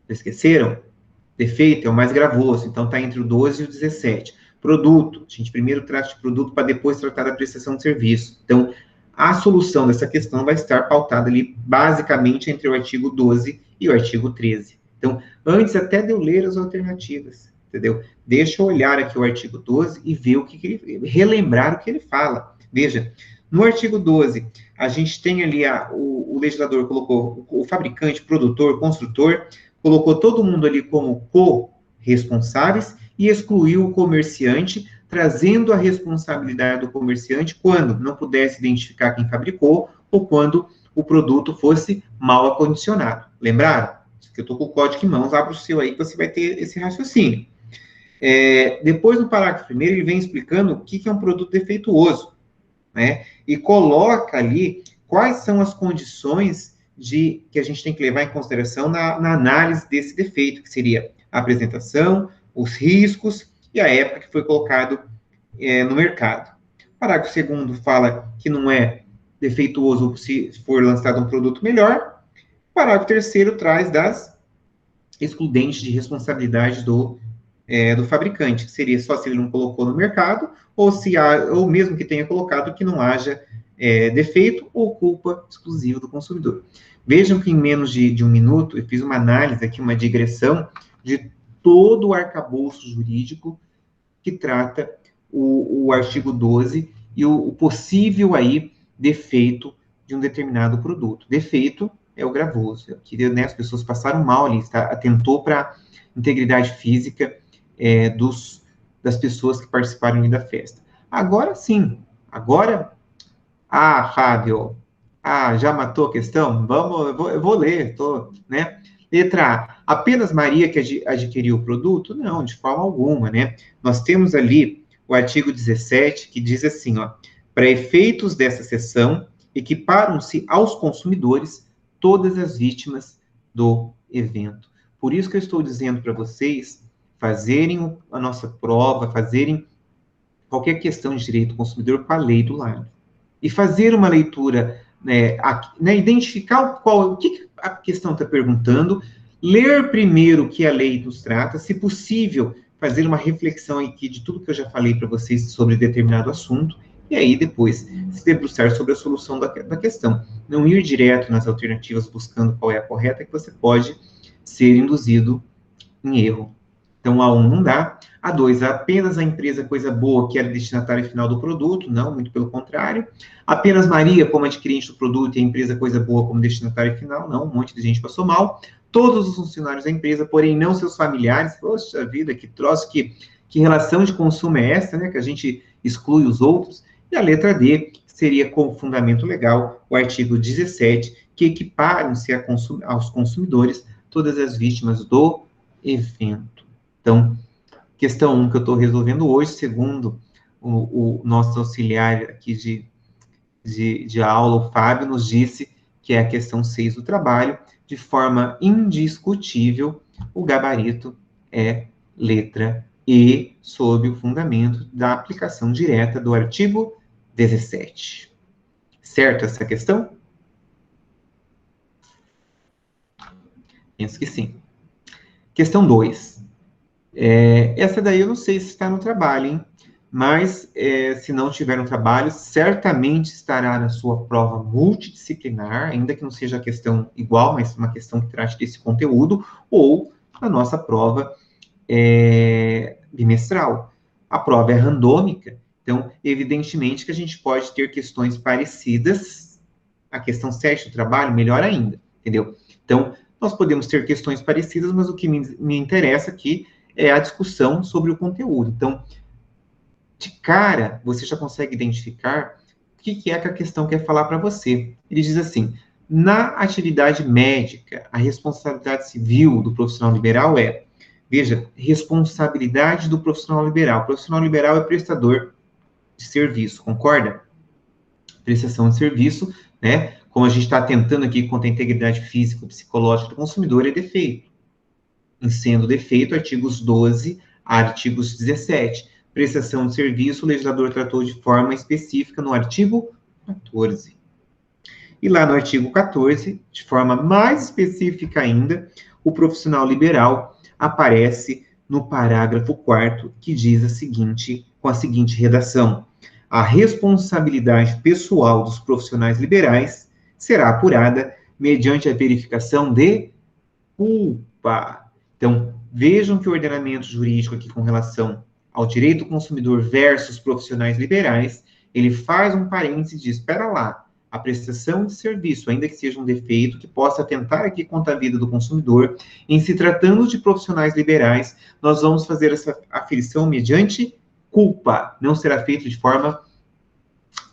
Esqueceram? Defeito é o mais gravoso, então está entre o 12 e o 17. Produto, a gente primeiro trata de produto para depois tratar da prestação de serviço. Então, a solução dessa questão vai estar pautada ali, basicamente, entre o artigo 12 e o artigo 13. Então, antes até de eu ler as alternativas, entendeu? Deixa eu olhar aqui o artigo 12 e ver o que ele... relembrar o que ele fala. Veja, no artigo 12, a gente tem ali, o legislador colocou o fabricante, produtor, construtor, colocou todo mundo ali como co-responsáveis e excluiu o comerciante, trazendo a responsabilidade do comerciante quando não pudesse identificar quem fabricou ou quando o produto fosse mal acondicionado. Lembraram? Eu estou com o código em mãos, abra o seu aí que você vai ter esse raciocínio. Depois, no parágrafo primeiro, ele vem explicando o que é um produto defeituoso, né? E coloca ali quais são as condições que a gente tem que levar em consideração na análise desse defeito, que seria a apresentação, os riscos e a época que foi colocado no mercado. O parágrafo segundo fala que não é defeituoso se for lançado um produto melhor. O parágrafo terceiro traz das excludentes de responsabilidade do fabricante, que seria só se ele não colocou no mercado, ou mesmo que tenha colocado, que não haja defeito ou culpa exclusiva do consumidor. Vejam que em menos de um minuto, eu fiz uma análise aqui, uma digressão de todo o arcabouço jurídico que trata o artigo 12 e o possível aí defeito de um determinado produto. Defeito é o gravoso, é que, né, as pessoas passaram mal ali, atentou para a integridade física das pessoas que participaram ali da festa. Agora sim, Fábio, já matou a questão? Eu vou ler, né? Letra A, apenas Maria que adquiriu o produto? Não, de forma alguma, né? Nós temos ali o artigo 17, que diz assim, ó, para efeitos dessa seção, equiparam-se aos consumidores todas as vítimas do evento. Por isso que eu estou dizendo para vocês fazerem a nossa prova, fazerem qualquer questão de direito do consumidor com a lei do lar. E fazer uma leitura, identificar o que a questão está perguntando, ler primeiro o que a lei nos trata, se possível, fazer uma reflexão aqui de tudo que eu já falei para vocês sobre determinado assunto, e aí depois se debruçar sobre a solução da questão. Não ir direto nas alternativas buscando qual é a correta, que você pode ser induzido em erro. Então, a 1 não dá. A 2, apenas a empresa Coisa Boa, que era destinatária final do produto. Não, muito pelo contrário. Apenas Maria, como adquirente do produto, e a empresa Coisa Boa como destinatária final. Não, um monte de gente passou mal. Todos os funcionários da empresa, porém não seus familiares. Poxa vida, que troço, que relação de consumo é essa, né? Que a gente exclui os outros. E a letra D seria com fundamento legal o artigo 17, que equiparam-se aos consumidores todas as vítimas do evento. Então, questão 1 que eu estou resolvendo hoje, segundo o nosso auxiliar aqui de aula, o Fábio, nos disse que é a questão 6 do trabalho, de forma indiscutível, o gabarito é letra E, sob o fundamento da aplicação direta do artigo 17. Certo essa questão? Penso que sim. Questão 2. Essa daí eu não sei se está no trabalho, hein? Mas, se não tiver no trabalho, certamente estará na sua prova multidisciplinar, ainda que não seja a questão igual, mas uma questão que trate desse conteúdo, ou na nossa prova bimestral. A prova é randômica, então, evidentemente que a gente pode ter questões parecidas. A questão 7 do trabalho, melhor ainda, entendeu? Então, nós podemos ter questões parecidas, mas o que me interessa aqui é a discussão sobre o conteúdo. Então, de cara, você já consegue identificar o que é que a questão quer falar para você. Ele diz assim: na atividade médica, a responsabilidade civil do profissional liberal é, veja, responsabilidade do profissional liberal. O profissional liberal é prestador de serviço, concorda? Prestação de serviço, né? Como a gente está tentando aqui contra a integridade física e psicológica do consumidor, é defeito. Em sendo defeito, artigos 12 a artigos 17. Prestação de serviço, o legislador tratou de forma específica no artigo 14. E lá no artigo 14, de forma mais específica ainda, o profissional liberal aparece no parágrafo 4º, que diz com a seguinte redação: a responsabilidade pessoal dos profissionais liberais será apurada mediante a verificação de culpa. Então, vejam que o ordenamento jurídico aqui com relação ao direito do consumidor versus profissionais liberais, ele faz um parênteses e diz, espera lá, a prestação de serviço, ainda que seja um defeito, que possa atentar aqui contra a vida do consumidor, em se tratando de profissionais liberais, nós vamos fazer essa aferição mediante culpa, não será feito de forma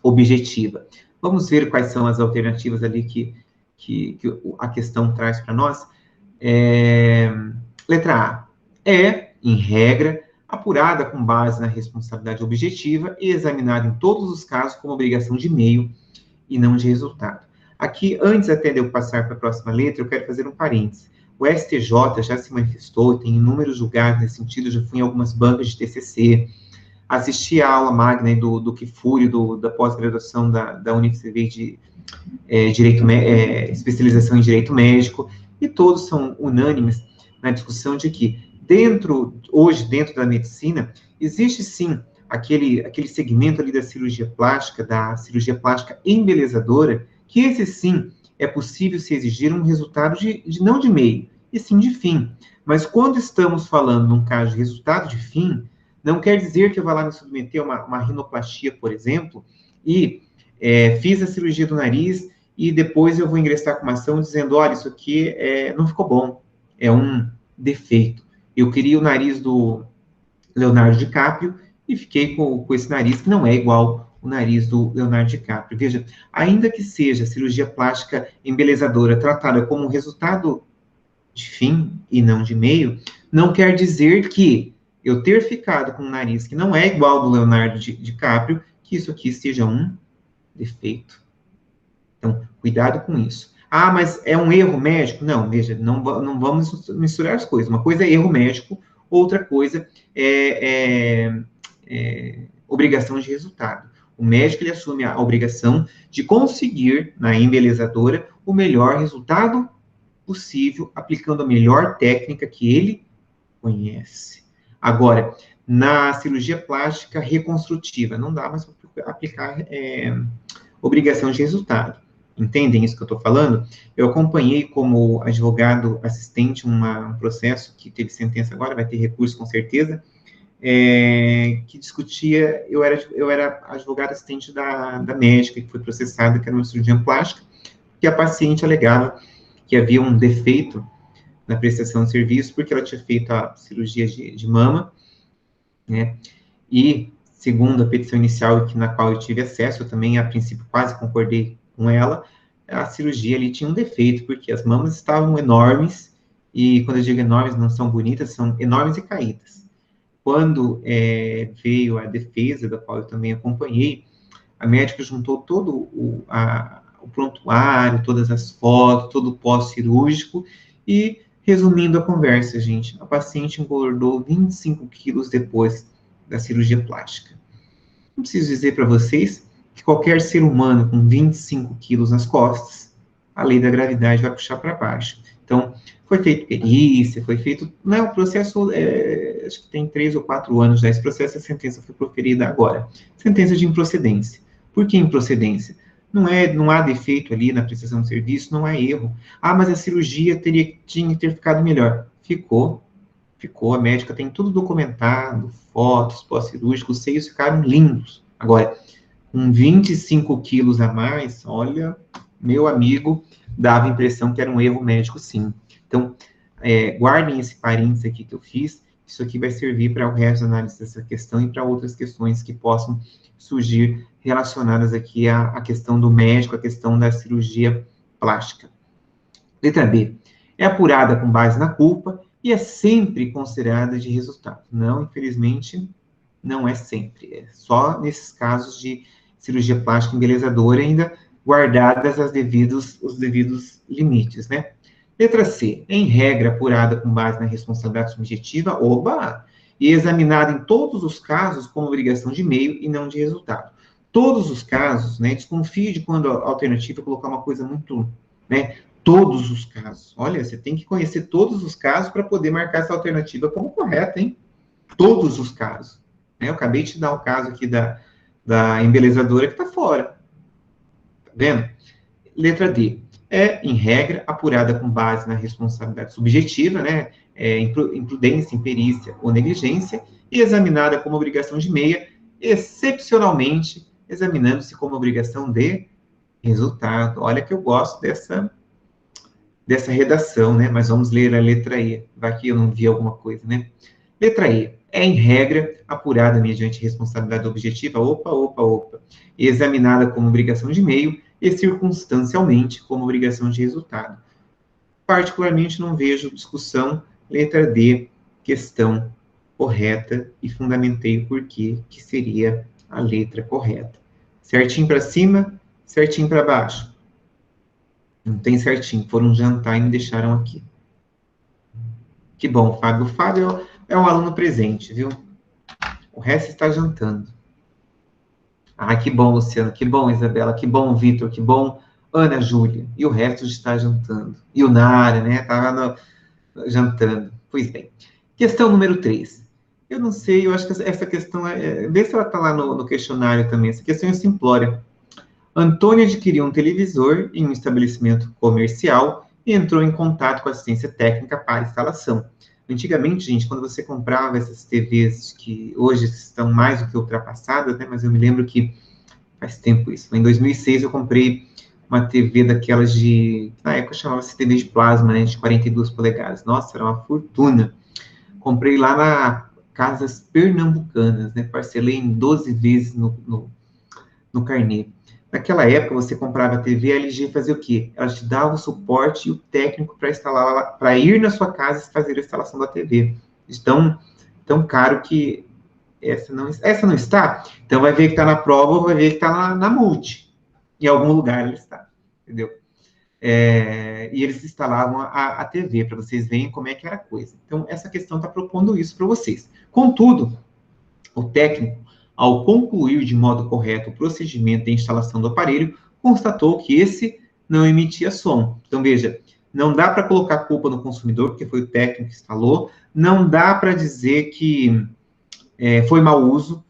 objetiva. Vamos ver quais são as alternativas ali que a questão traz para nós. Letra A. É, em regra, apurada com base na responsabilidade objetiva e examinada em todos os casos como obrigação de meio e não de resultado. Aqui, antes até de eu passar para a próxima letra, eu quero fazer um parênteses. O STJ já se manifestou, tem inúmeros julgados nesse sentido, já fui em algumas bancas de TCC, assisti a aula magna do Kifuri, da pós-graduação da Unicv de especialização em Direito Médico, e todos são unânimes na discussão de que, hoje, dentro da medicina, existe sim aquele segmento ali da cirurgia plástica embelezadora, que esse sim é possível se exigir um resultado não de meio, e sim de fim. Mas quando estamos falando num caso de resultado de fim, não quer dizer que eu vá lá me submeter a uma rinoplastia, por exemplo, e fiz a cirurgia do nariz e depois eu vou ingressar com uma ação dizendo, olha, isso aqui não ficou bom, é um defeito. Eu queria o nariz do Leonardo DiCaprio e fiquei com esse nariz que não é igual o nariz do Leonardo DiCaprio. Veja, ainda que seja cirurgia plástica embelezadora tratada como um resultado de fim e não de meio, não quer dizer que eu ter ficado com um nariz que não é igual ao do Leonardo DiCaprio, que isso aqui seja um defeito. Então, cuidado com isso. Ah, mas é um erro médico? Não, veja, não vamos misturar as coisas. Uma coisa é erro médico, outra coisa é obrigação de resultado. O médico, ele assume a obrigação de conseguir, na embelezadora, o melhor resultado possível, aplicando a melhor técnica que ele conhece. Agora, na cirurgia plástica reconstrutiva, não dá mais para aplicar obrigação de resultado. Entendem isso que eu estou falando? Eu acompanhei como advogado assistente um processo que teve sentença agora, vai ter recurso com certeza, que discutia, eu era advogado assistente da médica que foi processada, que era uma cirurgiã plástica, que a paciente alegava que havia um defeito na prestação de serviço, porque ela tinha feito a cirurgia de mama, né, e, segundo a petição inicial, na qual eu tive acesso, eu também, a princípio, quase concordei com ela, a cirurgia ali tinha um defeito, porque as mamas estavam enormes, e quando eu digo enormes, não são bonitas, são enormes e caídas. Quando veio a defesa, da qual eu também acompanhei, a médica juntou todo o prontuário, todas as fotos, todo o pós-cirúrgico, e, resumindo a conversa, gente, a paciente engordou 25 quilos depois da cirurgia plástica. Não preciso dizer para vocês que qualquer ser humano com 25 quilos nas costas, a lei da gravidade vai puxar para baixo. Então, foi feito perícia, foi feito... Não é um processo, acho que tem 3 ou 4 anos já esse processo, a sentença foi proferida agora. Sentença de improcedência. Por que improcedência? Não há defeito ali na prestação de serviço, não há erro. Ah, mas a cirurgia tinha que ter ficado melhor. Ficou, a médica tem tudo documentado, fotos pós-cirúrgicos, os seios ficaram lindos. Agora, com 25 quilos a mais, olha, meu amigo, dava a impressão que era um erro médico, sim. Então, guardem esse parênteses aqui que eu fiz, isso aqui vai servir para o resto da análise dessa questão e para outras questões que possam surgir relacionadas aqui à questão do médico, à questão da cirurgia plástica. Letra B. É apurada com base na culpa e é sempre considerada de resultado. Não, infelizmente, não é sempre. É só nesses casos de cirurgia plástica embelezadora, ainda guardadas os devidos limites, né? Letra C. Em regra, apurada com base na responsabilidade subjetiva, e examinada em todos os casos como obrigação de meio e não de resultado. Todos os casos, né? Desconfie de quando a alternativa é colocar uma coisa muito, né? Todos os casos. Olha, você tem que conhecer todos os casos para poder marcar essa alternativa como correta, hein? Todos os casos. Né? Eu acabei de te dar o caso aqui da embelezadora que está fora. Tá vendo? Letra D. É, em regra, apurada com base na responsabilidade subjetiva, né? Imprudência, imperícia ou negligência, e examinada como obrigação de meia, excepcionalmente, examinando-se como obrigação de resultado. Olha que eu gosto dessa redação, né? Mas vamos ler a letra E. Vai que eu não vi alguma coisa, né? Letra E. É, em regra, apurada mediante responsabilidade objetiva, e examinada como obrigação de meio e circunstancialmente como obrigação de resultado. Particularmente, não vejo discussão. Letra D, questão correta, e fundamentei o porquê que seria a letra correta. Certinho para cima, certinho para baixo. Não tem certinho, foram jantar e me deixaram aqui. Que bom, Fábio. O Fábio é um aluno presente, viu? O resto está jantando. Ah, que bom, Luciano. Que bom, Isabela. Que bom, Vitor. Que bom, Ana Júlia. E o resto está jantando. E o Nara, né? Estava jantando. Pois bem. Questão número 3. Eu não sei, eu acho que essa questão vê se ela está lá no questionário também. Essa questão é simplória. Antônio adquiriu um televisor em um estabelecimento comercial e entrou em contato com a assistência técnica para instalação. Antigamente, gente, quando você comprava essas TVs que hoje estão mais do que ultrapassadas, né? Mas eu me lembro que faz tempo isso. Em 2006 eu comprei uma TV daquelas na época chamava-se TV de plasma, né? De 42 polegadas. Nossa, era uma fortuna. Comprei lá na Casas Pernambucanas, né? Parcelei em 12 vezes no carnê. Naquela época, você comprava a TV, a LG fazia o quê? Ela te dava o suporte e o técnico para instalar, para ir na sua casa e fazer a instalação da TV. Tão caro que essa não está. Então, vai ver que está na prova ou vai ver que está na multi. Em algum lugar ela está, entendeu? E eles instalavam a TV, para vocês verem como é que era a coisa. Então, essa questão está propondo isso para vocês. Contudo, o técnico, ao concluir de modo correto o procedimento de instalação do aparelho, constatou que esse não emitia som. Então, veja, não dá para colocar a culpa no consumidor, porque foi o técnico que instalou, não dá para dizer que foi mau uso,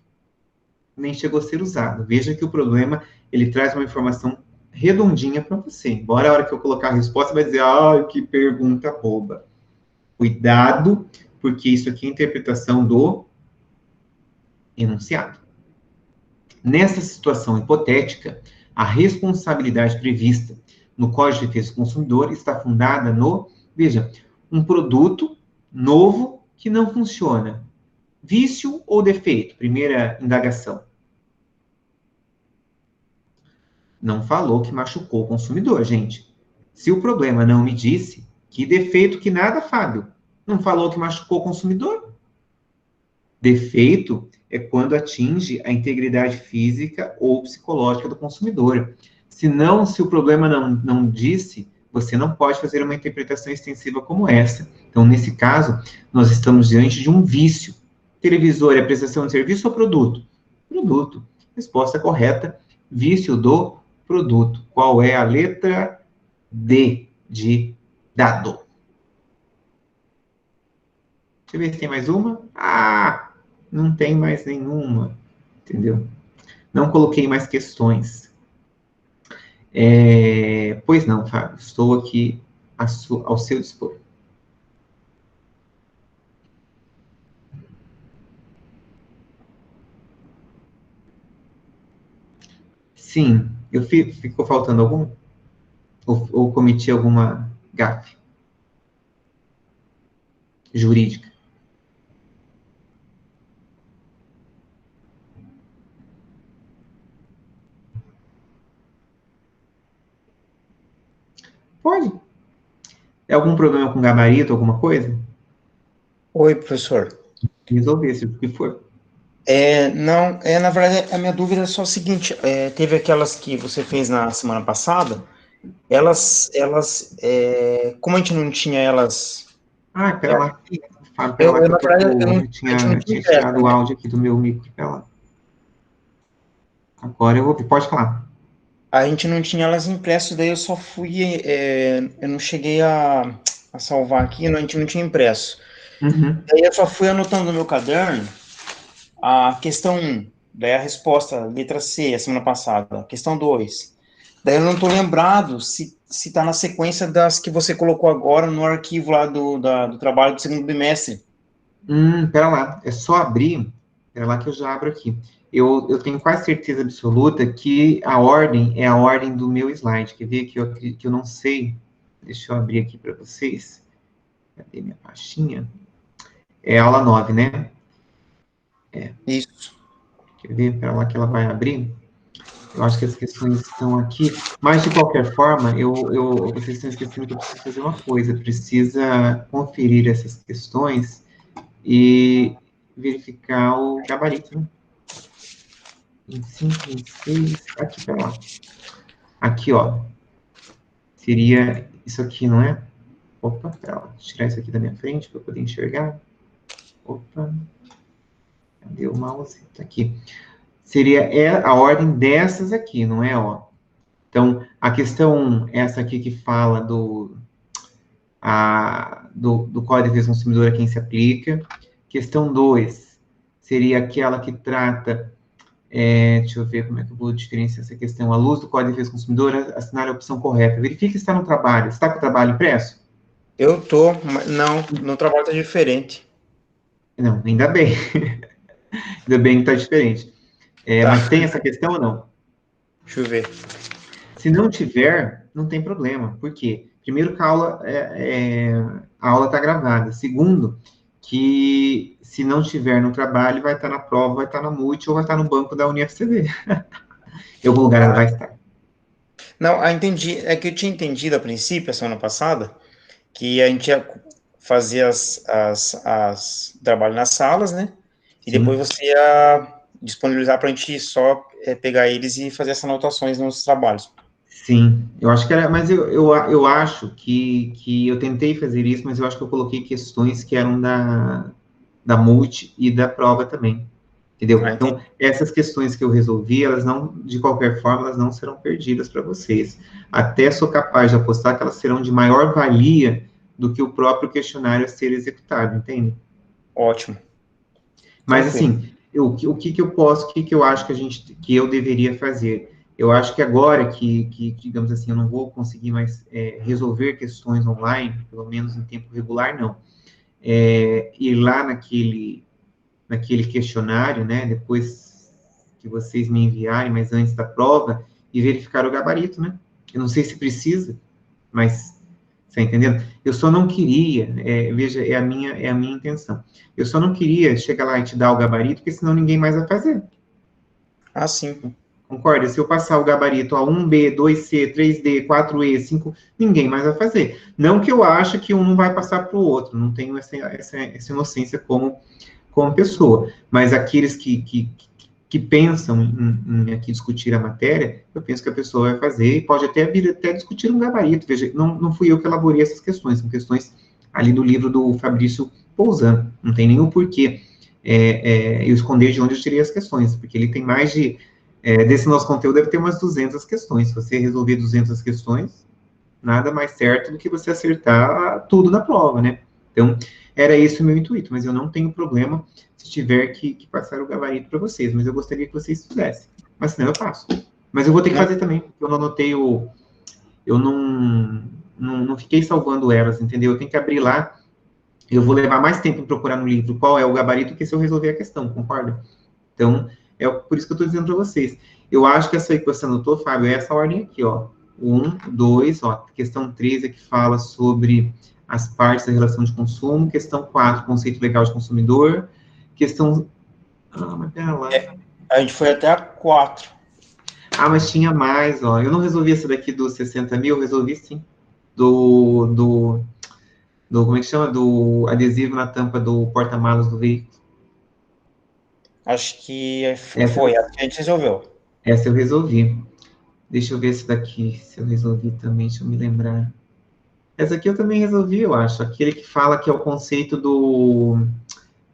nem chegou a ser usado. Veja que o problema, ele traz uma informação redondinha para você. Embora a hora que eu colocar a resposta, vai dizer, ah, que pergunta boba. Cuidado, porque isso aqui é interpretação do enunciado. Nessa situação hipotética, a responsabilidade prevista no Código de Defesa do Consumidor está fundada no, veja, um produto novo que não funciona. Vício ou defeito? Primeira indagação. Não falou que machucou o consumidor, gente. Se o problema não me disse, que defeito que nada, Fábio. Não falou que machucou o consumidor? Defeito é quando atinge a integridade física ou psicológica do consumidor. Se o problema não disse, você não pode fazer uma interpretação extensiva como essa. Então, nesse caso, nós estamos diante de um vício. Televisor é prestação de serviço ou produto? Produto. Resposta correta, vício do produto. Qual é a letra D de dado? Deixa eu ver se tem mais uma. Ah, não tem mais nenhuma, entendeu? Não coloquei mais questões. Pois não, Fábio, estou aqui ao seu dispor. Sim, ficou faltando algum? Ou cometi alguma gafe jurídica? Pode. É algum problema com gabarito, alguma coisa? Oi, professor. Resolver, se o que for. Não, na verdade, a minha dúvida é só o seguinte, teve aquelas que você fez na semana passada, como a gente não tinha elas... Ah, pera lá. Fábio, pera lá que na verdade, eu a gente não tinha tinha tirado impresso, o né? áudio aqui do meu micro. Pera lá. Agora eu ouvi. Pode falar. A gente não tinha elas impressas, daí eu só eu não cheguei a salvar aqui, a gente não tinha impresso. Uhum. Daí eu só fui anotando no meu caderno a questão 1, daí a resposta, letra C, a semana passada, a questão 2. Daí eu não estou lembrado se está na sequência das que você colocou agora no arquivo lá do trabalho do segundo bimestre. Pera lá. É só abrir. Pera lá que eu já abro aqui. Eu tenho quase certeza absoluta que a ordem é a ordem do meu slide. Quer ver que eu não sei? Deixa eu abrir aqui para vocês. Cadê minha pastinha? É aula 9, né? Isso. Quer ver? Pera lá que ela vai abrir. Eu acho que as questões estão aqui. Mas, de qualquer forma, vocês estão esquecendo que eu preciso fazer uma coisa. Precisa conferir essas questões e verificar o gabarito, né? 25, 26, aqui, pera lá. Aqui, ó. Seria isso aqui, não é? Opa, pera lá. Deixa eu tirar isso aqui da minha frente para eu poder enxergar. Opa. Cadê o mouse? Tá aqui. Seria a ordem dessas aqui, não é, ó? Então, a questão 1, essa aqui que fala do Código de Defesa do Consumidor a quem se aplica. Questão 2 seria aquela que trata, deixa eu ver como é que eu vou diferenciar essa questão, à luz do Código de Defesa do Consumidor, assinar a opção correta. Verifique se está no trabalho. Está com o trabalho impresso? Eu tô, mas não, no trabalho tá diferente. Não, ainda bem. Ainda bem que está diferente. Tá, Mas tem essa questão ou não? deixa eu ver. Se não tiver, não tem problema. Por quê? Primeiro que a aula está gravada. Segundo, que se não tiver no trabalho, vai estar na prova, vai estar na multi ou vai estar no banco da UniFCB. Em algum lugar ela vai estar. Não, entendi. É que eu tinha entendido a princípio, a semana passada, que a gente ia fazer trabalho nas salas, né? E depois Sim, você ia disponibilizar para a gente só pegar eles e fazer essas anotações nos trabalhos. sim. Eu acho que era, mas eu acho que eu tentei fazer isso, mas eu acho que eu coloquei questões que eram da multi e da prova também. Entendeu? Ah, Então, entendi. essas questões que eu resolvi, elas não, de qualquer forma, elas não serão perdidas para vocês. Até sou capaz de apostar que elas serão de maior valia do que o próprio questionário a ser executado, entende? Ótimo. Mas, Tranquilo. assim, o que eu posso, o que eu acho que eu deveria fazer? Eu acho que agora digamos assim, eu não vou conseguir mais resolver questões online, pelo menos em tempo regular, não. Ir lá naquele questionário, né, depois que vocês me enviarem, mas antes da prova, e verificar o gabarito, né? Eu não sei se precisa, mas, você tá entendendo? Eu só não queria, veja, é a minha intenção. Eu só não queria chegar lá e te dar o gabarito, porque senão ninguém mais vai fazer. Ah, sim. Concorda? Se eu passar o gabarito A1B, 2C, 3D, 4E, 5, ninguém mais vai fazer. Não que eu ache que um não vai passar para o outro, não tenho essa inocência como pessoa, mas aqueles que pensam em aqui discutir a matéria, eu penso que a pessoa vai fazer e pode até vir até discutir um gabarito. Veja, não fui eu que elaborei essas questões, são questões ali do livro do Fabrício Pouzan, não tem nenhum porquê eu esconder de onde eu tirei as questões, porque ele tem mais de desse nosso conteúdo deve ter umas 200 questões. Se você resolver 200 questões, nada mais certo do que você acertar tudo na prova, né? Então, era esse o meu intuito, mas eu não tenho problema se tiver que passar o gabarito para vocês, mas eu gostaria que vocês fizessem. Mas senão eu faço. Mas eu vou ter que fazer também, porque eu não anotei eu não fiquei salvando elas, entendeu? Eu tenho que abrir lá, eu vou levar mais tempo em procurar no livro qual é o gabarito que se eu resolver a questão, concorda? Então, por isso que eu estou dizendo para vocês. Eu acho que essa aí que você anotou, Fábio, é essa ordem aqui, ó. 1, 2, ó. Questão 3 é que fala sobre as partes da relação de consumo. Questão 4, conceito legal de consumidor. Questão... Ah, mas pera lá. A gente foi até a 4. Ah, mas tinha mais, ó. Eu não resolvi essa daqui dos 60 mil, eu resolvi sim. Como é que chama? Do adesivo na tampa do porta-malas do veículo. Acho que foi, a gente resolveu. Essa eu resolvi. Deixa eu ver esse daqui, se eu resolvi também, deixa eu me lembrar. Essa aqui eu também resolvi, eu acho. Aquele que fala que é o conceito do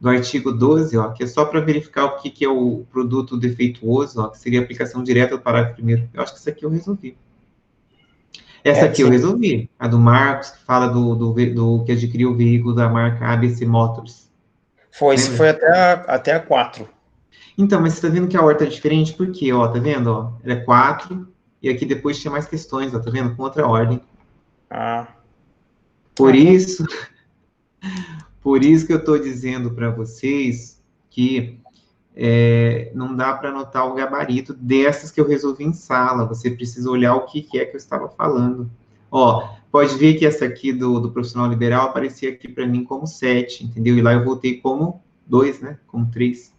artigo 12, ó, que é só para verificar o que é o produto defeituoso, ó, que seria a aplicação direta do parágrafo primeiro. Eu acho que isso aqui eu resolvi. Essa aqui eu resolvi. A do Marcos, que fala do que adquiriu o veículo da marca ABC Motors. Foi, isso foi até a 4. Então, mas você tá vendo que a ordem tá diferente? Por quê? Ó, tá vendo? Ó, ela é 4, e aqui depois tinha mais questões, ó, tá vendo? Com outra ordem. Por isso que eu estou dizendo para vocês que não dá para anotar o gabarito dessas que eu resolvi em sala. Você precisa olhar o que é que eu estava falando. Ó, pode ver que essa aqui do profissional liberal aparecia aqui para mim como 7, entendeu? E lá eu voltei como 2, né? Como 3.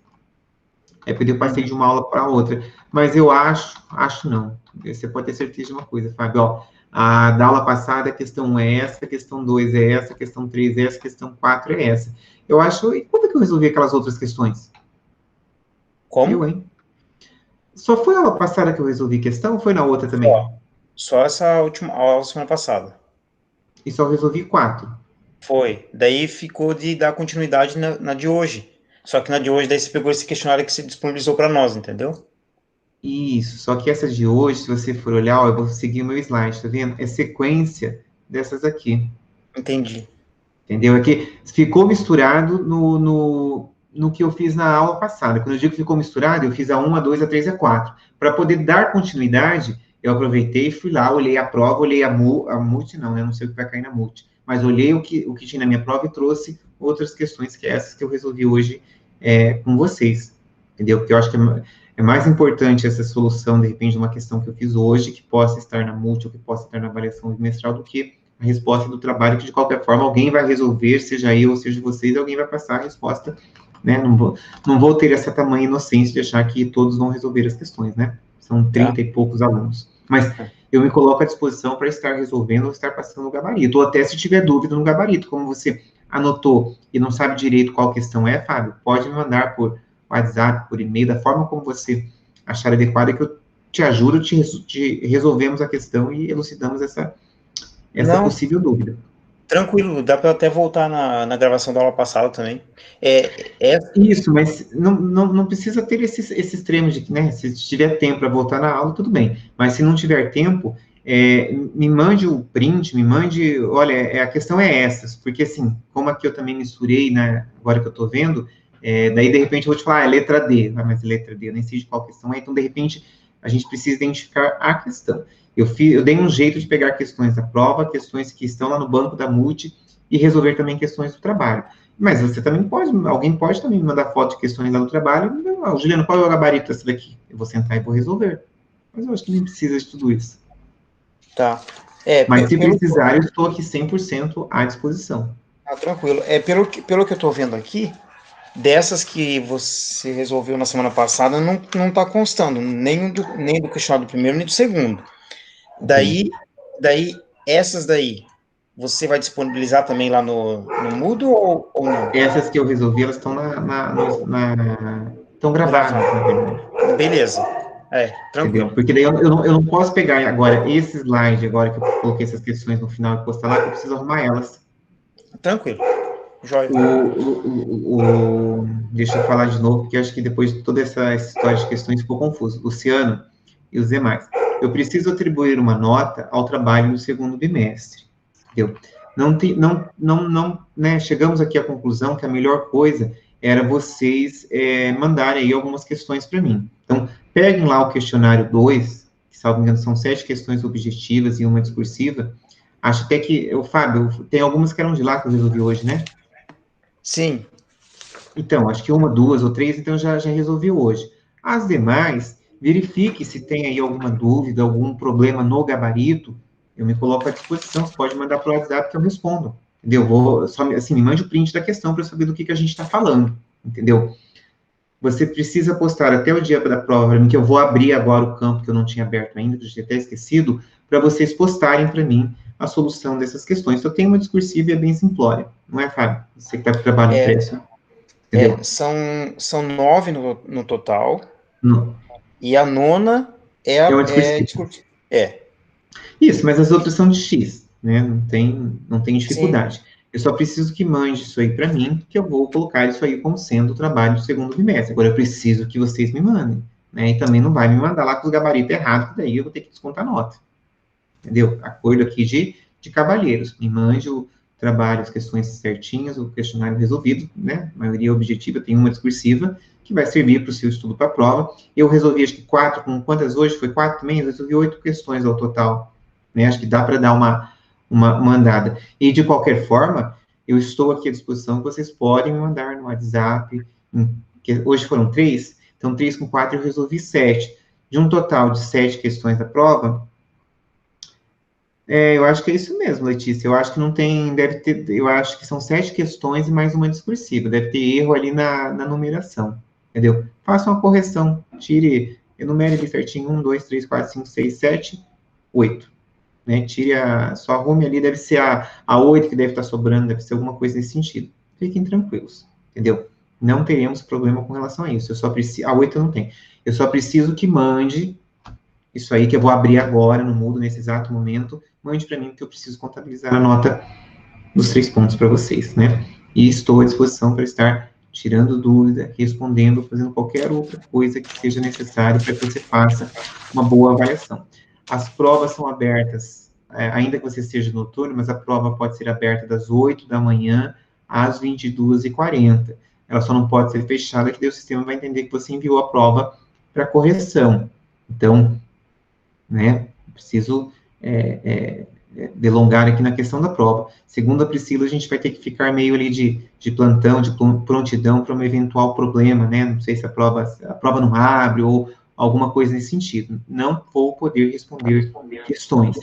É porque eu passei de uma aula para outra. Mas eu acho não. Você pode ter certeza de uma coisa, Fábio. Ó, da aula passada, a questão 1 é essa, a questão 2 é essa, a questão 3 é essa, a questão 4 é essa. Eu acho... E quando é que eu resolvi aquelas outras questões? Como? Eu, hein? Só foi a aula passada que eu resolvi questão ou foi na outra também? Só essa última aula, semana passada. E só resolvi 4. Foi. Daí ficou de dar continuidade na de hoje. Só que na de hoje, daí você pegou esse questionário que você disponibilizou para nós, entendeu? Isso, só que essa de hoje, se você for olhar, ó, eu vou seguir o meu slide, tá vendo? É sequência dessas aqui. Entendi. Entendeu? É que ficou misturado no que eu fiz na aula passada. Quando eu digo que ficou misturado, eu fiz a 1, a 2, a 3 e a 4. Para poder dar continuidade, eu aproveitei e fui lá, olhei a prova, olhei a multi, não, né? Não sei o que vai cair na multi. Mas olhei o que tinha na minha prova e trouxe outras questões, que é essas que eu resolvi hoje com vocês. Entendeu? Porque eu acho que é mais importante essa solução, de repente, de uma questão que eu fiz hoje, que possa estar na multi ou que possa estar na avaliação bimestral, do que a resposta do trabalho, que de qualquer forma alguém vai resolver, seja eu ou seja vocês, alguém vai passar a resposta, né? Não vou ter essa tamanha inocência de achar que todos vão resolver as questões, né? São 30 e poucos alunos. Mas eu me coloco à disposição para estar resolvendo ou estar passando o gabarito, ou até se tiver dúvida no gabarito, como você anotou e não sabe direito qual questão é, Fábio, pode me mandar por WhatsApp, por e-mail, da forma como você achar adequada, que eu te ajudo, te resolvemos a questão e elucidamos essa possível dúvida. Tranquilo, dá para até voltar na gravação da aula passada também. Isso, mas não precisa ter esse extremo de que, né, se tiver tempo para voltar na aula, tudo bem. Mas se não tiver tempo, me mande o print, me mande, olha, a questão é essas, porque assim, como aqui eu também misturei, né, agora que eu estou vendo, daí de repente eu vou te falar, é letra D, mas letra D, eu nem sei de qual questão é, então de repente A gente precisa identificar a questão. Eu dei um jeito de pegar questões da prova, questões que estão lá no banco da Multi, e resolver também questões do trabalho. Mas você também pode, alguém pode também me mandar foto de questões lá no trabalho, Juliano, qual é o gabarito dessa daqui? Eu vou sentar e vou resolver. Mas eu acho que nem precisa de tudo isso. Tá. Mas se precisar, eu estou aqui 100% à disposição. Tranquilo. Pelo que eu estou vendo aqui, dessas que você resolveu na semana passada, não está constando, nem do questionário do primeiro, nem do segundo. Daí, essas daí, você vai disponibilizar também lá no Moodle ou não? Essas que eu resolvi, elas estão estão gravadas, na verdade. Beleza. Tranquilo. Entendeu? Porque daí eu não posso pegar agora esse slide, agora que eu coloquei essas questões no final e postar lá, que eu preciso arrumar elas. Tranquilo. Joia. Deixa eu falar de novo, porque acho que depois de toda essa história de questões ficou confuso. Luciano e os demais. Eu preciso atribuir uma nota ao trabalho do segundo bimestre. Entendeu? Né, chegamos aqui à conclusão que a melhor coisa era vocês mandarem aí algumas questões para mim. Então, peguem lá o questionário 2, que, salvo engano, são 7 questões objetivas e uma discursiva. Acho até que, Fábio, tem algumas que eram de lá que eu resolvi hoje, né? Sim. Então, acho que uma, duas ou três, então já resolvi hoje. As demais, verifique se tem aí alguma dúvida, algum problema no gabarito, eu me coloco à disposição, você pode mandar para o WhatsApp que eu respondo, entendeu? Me mande o print da questão para eu saber do que a gente está falando, entendeu? Você precisa postar até o dia da prova para mim, que eu vou abrir agora o campo que eu não tinha aberto ainda, que eu tinha até esquecido, para vocês postarem para mim a solução dessas questões. Só tem uma discursiva e é bem simplória, não é, Fábio? Você que está com trabalho impresso. São 9 no total. Não. E a nona é uma discursiva. Isso, mas as outras são de X, né? Não tem dificuldade. Sim. Eu só preciso que mande isso aí para mim, que eu vou colocar isso aí como sendo o trabalho do segundo bimestre. Agora, eu preciso que vocês me mandem, né? E também não vai me mandar lá com os gabaritos errados, que daí eu vou ter que descontar nota. Entendeu? Acordo aqui de cavalheiros. Me mande o trabalho, as questões certinhas, o questionário resolvido, né? A maioria objetiva, tem uma discursiva, que vai servir para o seu estudo para a prova. Eu resolvi, acho que 4, com quantas hoje? Foi 4 também? Eu resolvi 8 questões ao total. Né? Acho que dá para dar uma andada. E, de qualquer forma, eu estou aqui à disposição, vocês podem me mandar no WhatsApp, que hoje foram 3, então 3 com 4 eu resolvi 7. De um total de 7 questões da prova, eu acho que é isso mesmo, Letícia. Eu acho que não tem, deve ter, eu acho que são 7 questões e mais uma discursiva. Deve ter erro ali na numeração, entendeu? Faça uma correção, enumere ali certinho, 1, 2, 3, 4, 5, 6, 7, 8. Né? Só arrume ali, deve ser a 8 que deve estar sobrando, deve ser alguma coisa nesse sentido. Fiquem tranquilos, entendeu? Não teremos problema com relação a isso. A 8 não tem. Eu só preciso que mande isso aí, que eu vou abrir agora no Moodle, nesse exato momento, mande para mim, porque eu preciso contabilizar a nota dos 3 pontos para vocês, né? E estou à disposição para estar tirando dúvida, respondendo, fazendo qualquer outra coisa que seja necessário para que você faça uma boa avaliação. As provas são abertas, ainda que você esteja noturno, mas a prova pode ser aberta das 8 da manhã às 22h40. Ela só não pode ser fechada, que daí o sistema vai entender que você enviou a prova para correção. Então, né, preciso delongar aqui na questão da prova. Segundo a Priscila, a gente vai ter que ficar meio ali de plantão, de prontidão para um eventual problema, né? Não sei se a prova não abre ou alguma coisa nesse sentido. Não vou poder responder questões,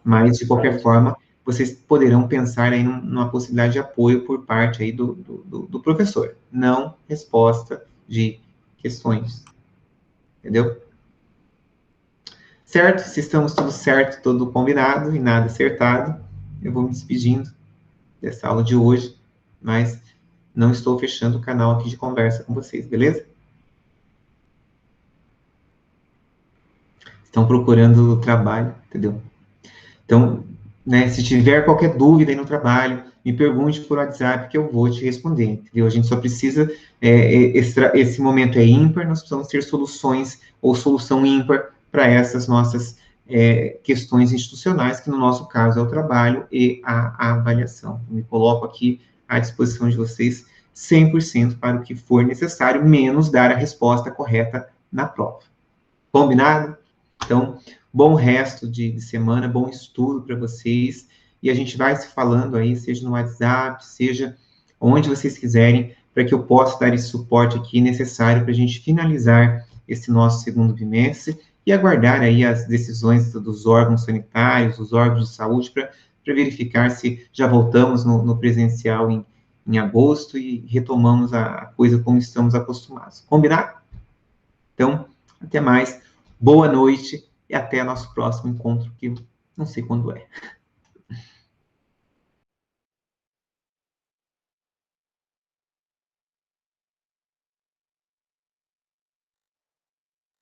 mas, de qualquer forma, vocês poderão pensar aí numa possibilidade de apoio por parte aí do professor. Não resposta de questões. Entendeu? Certo? Se estamos tudo certo, tudo combinado e nada acertado, eu vou me despedindo dessa aula de hoje, mas não estou fechando o canal aqui de conversa com vocês, beleza? Estão procurando o trabalho, entendeu? Então, né, se tiver qualquer dúvida aí no trabalho, me pergunte por WhatsApp que eu vou te responder, entendeu? A gente só precisa, esse momento é ímpar, nós precisamos ter soluções ou solução ímpar para essas nossas questões institucionais, que no nosso caso é o trabalho e a avaliação. Me coloco aqui à disposição de vocês 100% para o que for necessário, menos dar a resposta correta na prova. Combinado? Então, bom resto de semana, bom estudo para vocês, e a gente vai se falando aí, seja no WhatsApp, seja onde vocês quiserem, para que eu possa dar esse suporte aqui necessário para a gente finalizar esse nosso segundo bimestre e aguardar aí as decisões dos órgãos sanitários, dos órgãos de saúde, para verificar se já voltamos no presencial em agosto e retomamos a coisa como estamos acostumados. Combinado? Então, até mais, boa noite e até nosso próximo encontro, que não sei quando é.